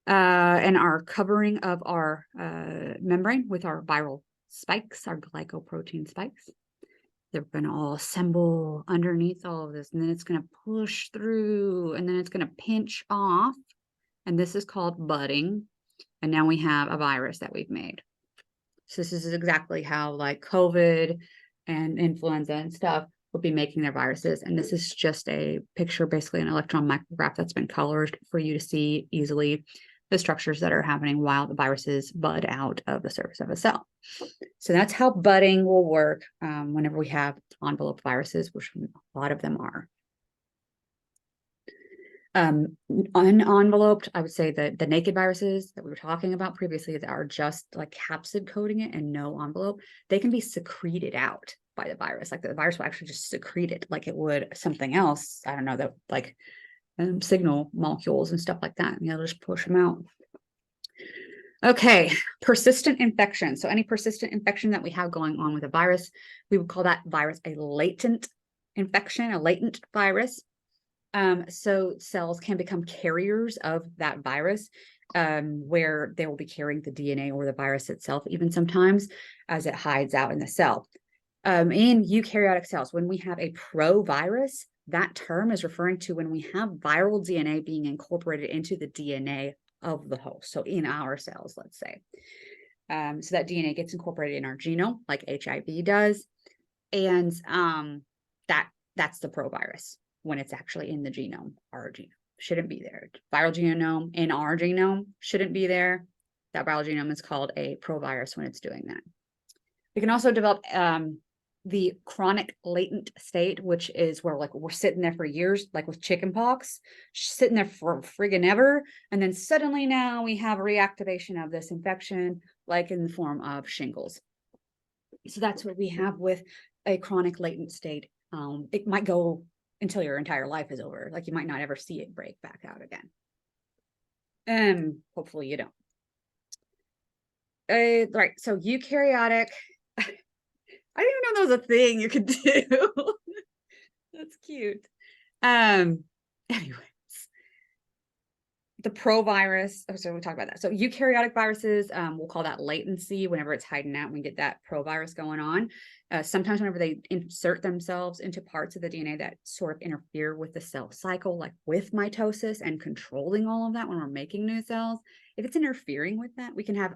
and our covering of our membrane with our viral spikes, our glycoprotein spikes. They're going to all assemble underneath all of this, and then it's going to push through, and then it's going to pinch off, and this is called budding. And now we have a virus that we've made. So this is exactly how like COVID and influenza and stuff will be making their viruses. And this is just a picture, basically an electron micrograph that's been colored for you to see easily the structures that are happening while the viruses bud out of the surface of a cell. So that's how budding will work whenever we have enveloped viruses, which a lot of them are. Unenveloped, I would say that the naked viruses that we were talking about previously that are just like capsid coating it and no envelope, they can be secreted out by the virus. Like the virus will actually just secrete it like it would something else. I don't know, that like signal molecules and stuff like that. And they'll just push them out. Okay, persistent infection. So any persistent infection that we have going on with a virus, we would call that virus a latent infection, a latent virus. So cells can become carriers of that virus, where they will be carrying the DNA or the virus itself, even sometimes as it hides out in the cell. In eukaryotic cells, when we have a provirus, that term is referring to when we have viral DNA being incorporated into the DNA of the host. So in our cells, let's say. So that DNA gets incorporated in our genome, like HIV does. And that's the provirus when it's actually in the genome. Our genome shouldn't be there. Viral genome in our genome shouldn't be there. That viral genome is called a provirus when it's doing that. We can also develop the chronic latent state, which is where like we're sitting there for years, like with chickenpox, sitting there for friggin' ever. And then suddenly now we have a reactivation of this infection, like in the form of shingles. So that's what we have with a chronic latent state. It might go until your entire life is over. Like you might not ever see it break back out again. Hopefully you don't. Right, so eukaryotic, I didn't even know that was a thing you could do. That's cute. Anyways, the provirus. Oh, so we talked about that. So eukaryotic viruses, we'll call that latency whenever it's hiding out. We get that provirus going on. Sometimes whenever they insert themselves into parts of the DNA that sort of interfere with the cell cycle, like with mitosis and controlling all of that when we're making new cells. If it's interfering with that, we can have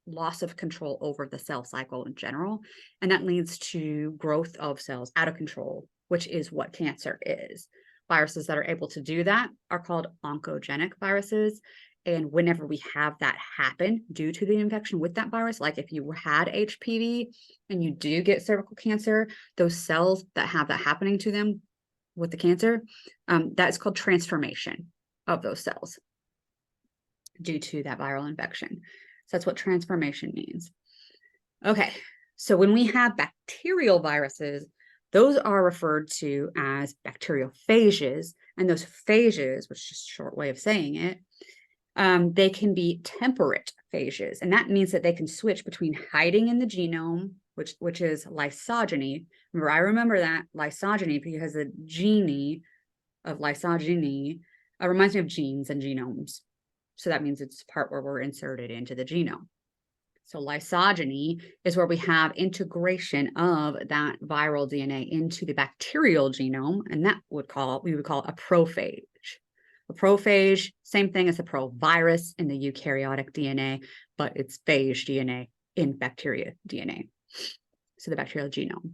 loss of control over the cell cycle in general. And that leads to growth of cells out of control, which is what cancer is. Viruses that are able to do that are called oncogenic viruses. And whenever we have that happen due to the infection with that virus, like if you had HPV and you do get cervical cancer, those cells that have that happening to them with the cancer, that's called transformation of those cells due to that viral infection. So that's what transformation means. Okay, so when we have bacterial viruses, those are referred to as bacteriophages, and those phages, which is just a short way of saying it, they can be temperate phages, and that means that they can switch between hiding in the genome, which is lysogeny. Remember, I remember that lysogeny because the genie of lysogeny reminds me of genes and genomes. So that means it's the part where we're inserted into the genome. So lysogeny is where we have integration of that viral DNA into the bacterial genome, and that we would call a prophage. A prophage, same thing as a provirus in the eukaryotic DNA, but it's phage DNA in bacteria DNA. So the bacterial genome.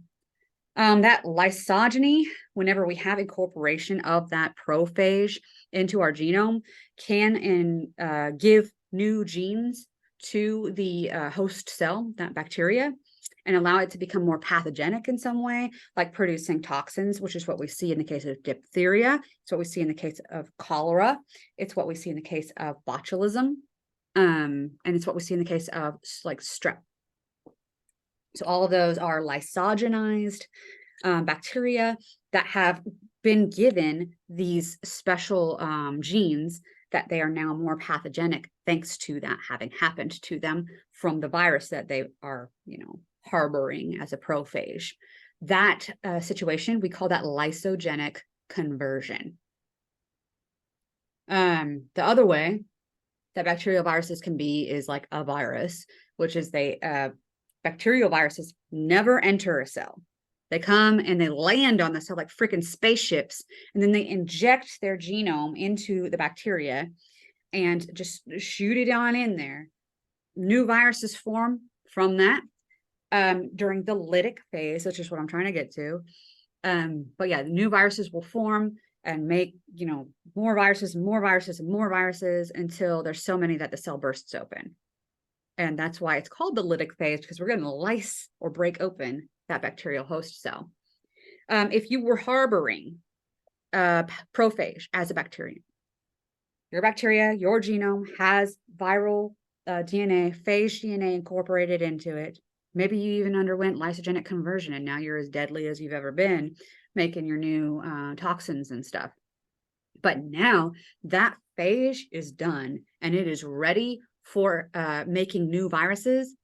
That lysogeny, whenever we have incorporation of that prophage into our genome, can give new genes to the host cell, that bacteria, and allow it to become more pathogenic in some way, like producing toxins, which is what we see in the case of diphtheria. It's what we see in the case of cholera. It's what we see in the case of botulism. And it's what we see in the case of like strep. So all of those are lysogenized bacteria that have been given these special genes that they are now more pathogenic thanks to that having happened to them from the virus that they are, harboring as a prophage. That situation, we call that lysogenic conversion. The other way that bacterial viruses can be is like a virus, which is bacterial viruses never enter a cell. They come and they land on the cell like freaking spaceships, and then they inject their genome into the bacteria and just shoot it on in there. New viruses form from that during the lytic phase, which is what I'm trying to get to. But yeah, the new viruses will form and make, more viruses and more viruses and more viruses until there's so many that the cell bursts open. And that's why it's called the lytic phase, because we're going to lyse or break open that bacterial host cell. If you were harboring prophage as a bacterium, your bacteria, your genome has viral DNA, phage DNA incorporated into it. Maybe you even underwent lysogenic conversion and now you're as deadly as you've ever been, making your new toxins and stuff. But now that phage is done and it is ready for making new viruses.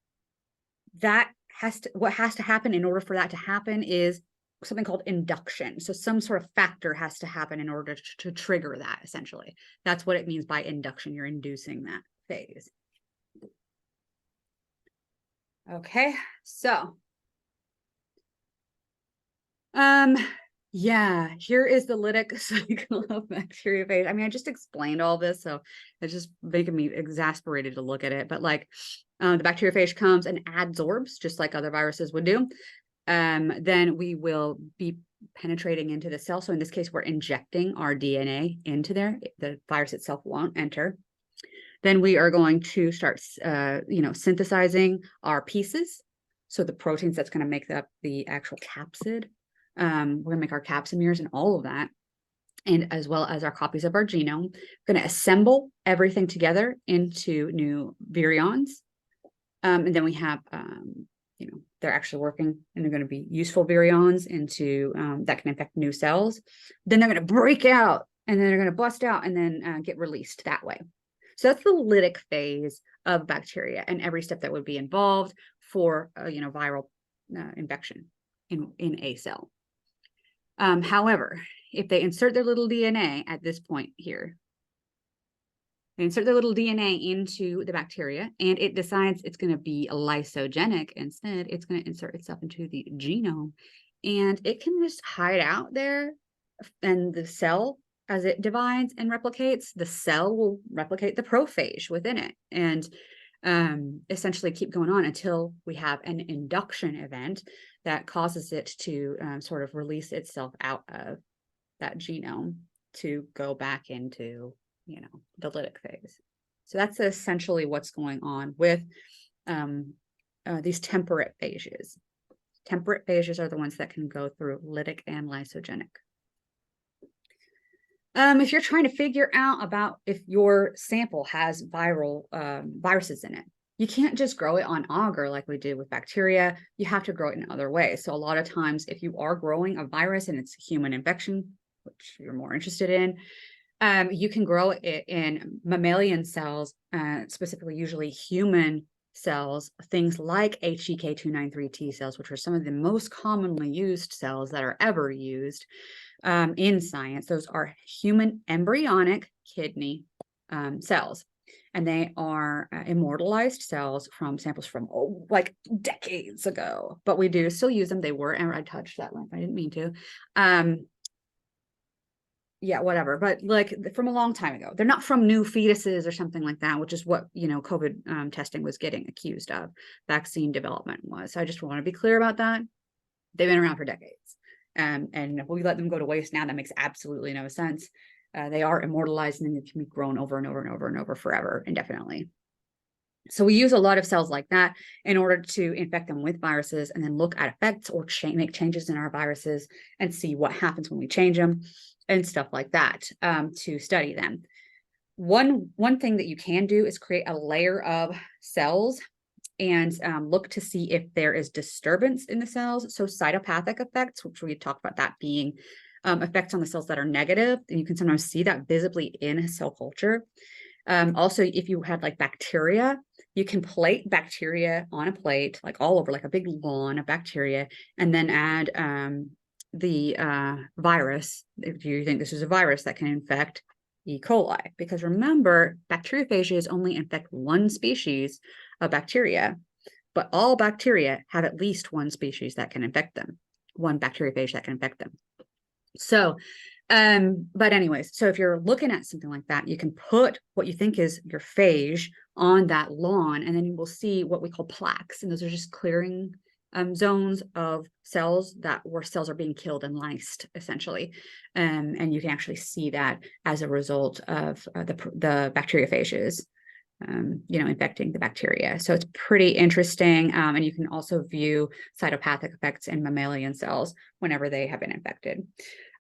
What has to happen in order for that to happen is something called induction. So some sort of factor has to happen in order to trigger that, essentially. That's what it means by induction. You're inducing that phase. Okay, so yeah, here is the lytic cycle of bacteriophage. I mean, I just explained all this, so it's just making me exasperated to look at it. But like the bacteriophage comes and adsorbs, just like other viruses would do. Then we will be penetrating into the cell. So in this case, we're injecting our DNA into there. The virus itself won't enter. Then we are going to start, synthesizing our pieces. So the proteins that's going to make up the actual capsid. We're going to make our capsomeres and all of that, and as well as our copies of our genome. We're going to assemble everything together into new virions. And then we have, they're actually working and they're going to be useful virions into that can infect new cells. Then they're going to break out and then they're going to bust out and then get released that way. So that's the lytic phase of bacteria and every step that would be involved for, viral infection in a cell. However, if they insert their little DNA at this point here, they insert their little DNA into the bacteria and it decides it's going to be lysogenic instead, it's going to insert itself into the genome and it can just hide out there, and the cell, as it divides and replicates, the cell will replicate the prophage within it and essentially keep going on until we have an induction event that causes it to sort of release itself out of that genome to go back into, the lytic phase. So that's essentially what's going on with these temperate phages. Temperate phages are the ones that can go through lytic and lysogenic. If you're trying to figure out about if your sample has viruses in it, you can't just grow it on agar like we do with bacteria. You have to grow it in other ways. So a lot of times, if you are growing a virus and it's a human infection, which you're more interested in, you can grow it in mammalian cells, specifically usually human cells, things like HEK293 T cells, which are some of the most commonly used cells that are ever used in science. Those are human embryonic kidney cells. And they are immortalized cells from samples from like decades ago, but we do still use them. They were, and I touched that one. I didn't mean to. Yeah, whatever. But like from a long time ago, they're not from new fetuses or something like that, which is what, COVID testing was getting accused of. Vaccine development was. So I just want to be clear about that. They've been around for decades. And if we let them go to waste now, that makes absolutely no sense. They are immortalized and then they can be grown over and over and over and over forever, indefinitely. So we use a lot of cells like that in order to infect them with viruses and then look at effects or make changes in our viruses and see what happens when we change them and stuff like that to study them. One thing that you can do is create a layer of cells and look to see if there is disturbance in the cells. So cytopathic effects, which we talked about that being effects on the cells that are negative, and you can sometimes see that visibly in cell culture. Also, if you had like bacteria, you can plate bacteria on a plate, like all over, like a big lawn of bacteria, and then add the virus, if you think this is a virus that can infect E. coli. Because remember, bacteriophages only infect one species of bacteria, but all bacteria have at least one species that can infect them, one bacteriophage that can infect them. So, but anyways, so if you're looking at something like that, you can put what you think is your phage on that lawn, and then you will see what we call plaques. And those are just clearing zones of cells where cells are being killed and lysed, essentially. And you can actually see that as a result of the bacteriophages, infecting the bacteria. So it's pretty interesting. And you can also view cytopathic effects in mammalian cells whenever they have been infected.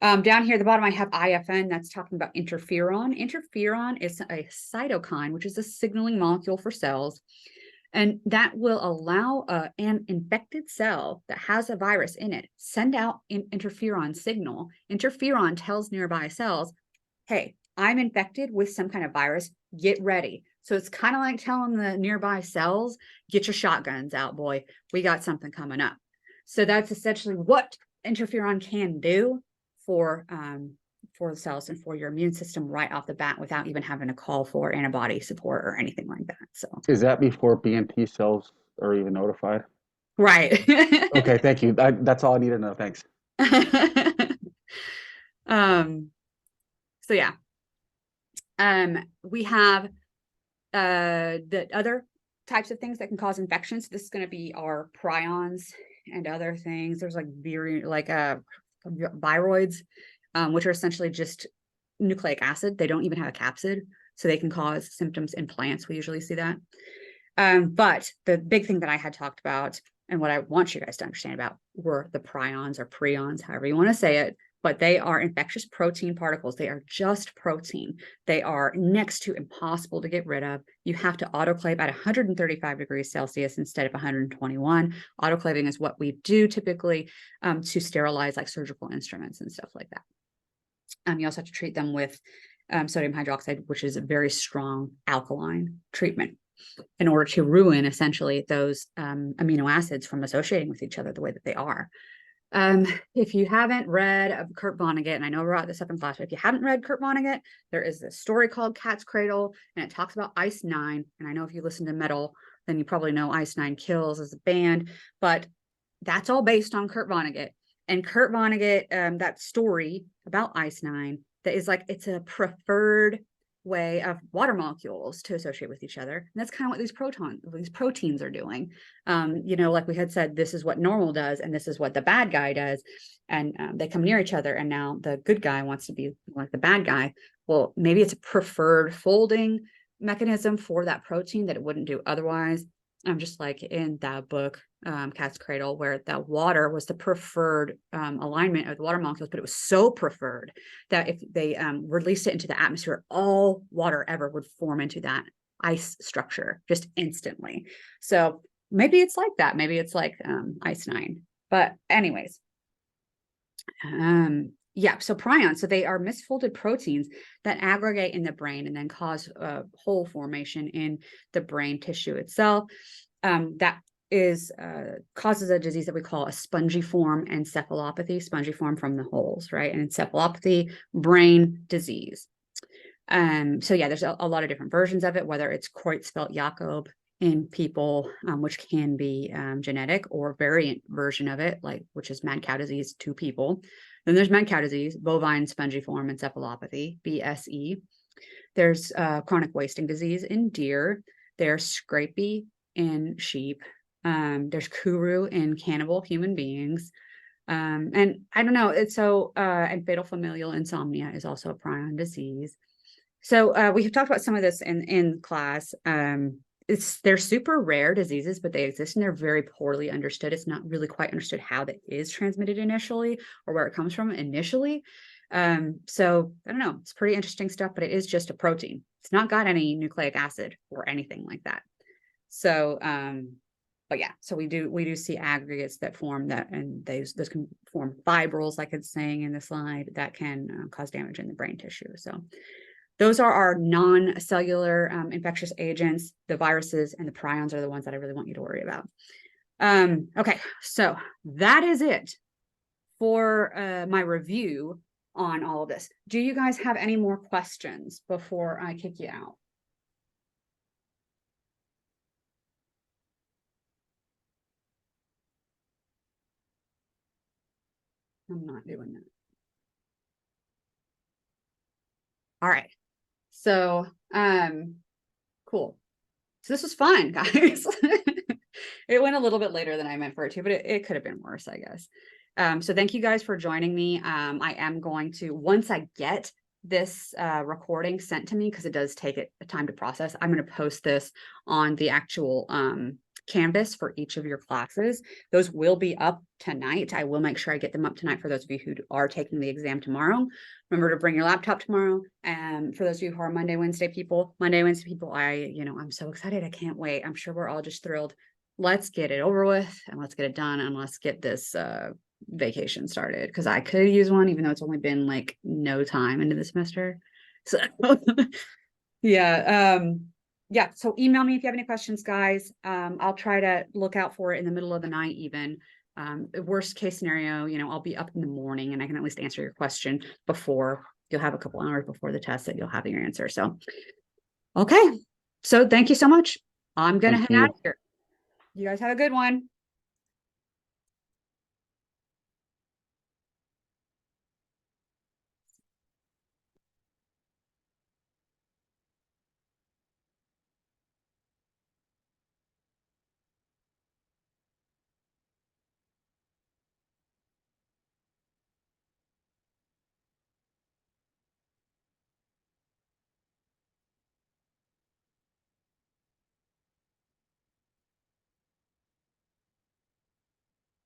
Down here at the bottom, I have IFN. That's talking about interferon. Interferon is a cytokine, which is a signaling molecule for cells. And that will allow an infected cell that has a virus in it send out an interferon signal. Interferon tells nearby cells, hey, I'm infected with some kind of virus, get ready. So it's kind of like telling the nearby cells, get your shotguns out, boy. We got something coming up. So that's essentially what interferon can do for the cells and for your immune system right off the bat without even having to call for antibody support or anything like that. So Is that before B and T cells are even notified? right. Okay, thank you. That's all I need to know. Thanks. So yeah. We have the other types of things that can cause infections. This is going to be our prions and other things. There's like viroids, which are essentially just nucleic acid. They don't even have a capsid, so they can cause symptoms in plants. We usually see that. But the big thing that I had talked about and what I want you guys to understand about were the prions or prions, however you want to say it, but they are infectious protein particles. They are just protein. They are next to impossible to get rid of. You have to autoclave at 135 degrees Celsius instead of 121. Autoclaving is what we do typically to sterilize like surgical instruments and stuff like that. You also have to treat them with sodium hydroxide, which is a very strong alkaline treatment in order to ruin essentially those amino acids from associating with each other the way that they are. If you haven't read Kurt Vonnegut, and I know I brought this up in class, but if you haven't read Kurt Vonnegut, there is this story called Cat's Cradle, and it talks about Ice Nine. And I know if you listen to metal, then you probably know Ice Nine Kills as a band, but that's all based on Kurt Vonnegut. And Kurt Vonnegut, that story about Ice Nine, that is like, it's a preferred way of water molecules to associate with each other. And that's kind of what these proteins are doing. Like we had said, this is what normal does, and this is what the bad guy does. And they come near each other, and now the good guy wants to be like the bad guy. Well, maybe it's a preferred folding mechanism for that protein that it wouldn't do otherwise. just like in that book, Cat's Cradle, where that water was the preferred alignment of the water molecules, but it was so preferred that if they released it into the atmosphere, all water ever would form into that ice structure just instantly. So maybe it's like that. Maybe it's like Ice 9. But anyways, yeah, so prions, so they are misfolded proteins that aggregate in the brain and then cause hole formation in the brain tissue itself. That is causes a disease that we call a spongiform encephalopathy, spongiform from the holes, right? And encephalopathy, brain disease. So yeah, there's a lot of different versions of it, whether it's Creutzfeldt-Jakob in people, which can be genetic, or variant version of it, like which is mad cow disease to people. Then there's mad cow disease, bovine spongiform encephalopathy, BSE. There's chronic wasting disease in deer. There's scrapie in sheep. There's kuru in cannibal human beings. And I don't know, it's so, and fatal familial insomnia is also a prion disease. So we have talked about some of this in class. They're super rare diseases, but they exist and they're very poorly understood. It's not really quite understood how that is transmitted initially or where it comes from initially. So I don't know, it's pretty interesting stuff, but it is just a protein. It's not got any nucleic acid or anything like that. So, but yeah, so we do see aggregates that form that, and those can form fibrils, like it's saying in the slide, that can cause damage in the brain tissue. So those are our non-cellular infectious agents. The viruses and the prions are the ones that I really want you to worry about. Okay, so that is it for my review on all of this. Do you guys have any more questions before I kick you out? I'm not doing that. All right. So, cool. So this was fun, guys. It went a little bit later than I meant for it to, but it could have been worse, I guess. So thank you guys for joining me. I am going to, once I get this recording sent to me, because it does take a time to process, I'm going to post this on the actual Canvas for each of your classes. Those will be up tonight. I will make sure I get them up tonight for those of you who are taking the exam tomorrow. Remember to bring your laptop tomorrow. And for those of you who are Monday, Wednesday people, I'm so excited. I can't wait. I'm sure we're all just thrilled. Let's get it over with and let's get it done and let's get this vacation started, because I could use one, even though it's only been like no time into the semester. So yeah. Yeah, so email me if you have any questions, guys. I'll try to look out for it in the middle of the night even. Worst case scenario, I'll be up in the morning and I can at least answer your question before. You'll have a couple hours before the test that you'll have your answer. So, okay. So thank you so much. I'm going to head out of here. You guys have a good one.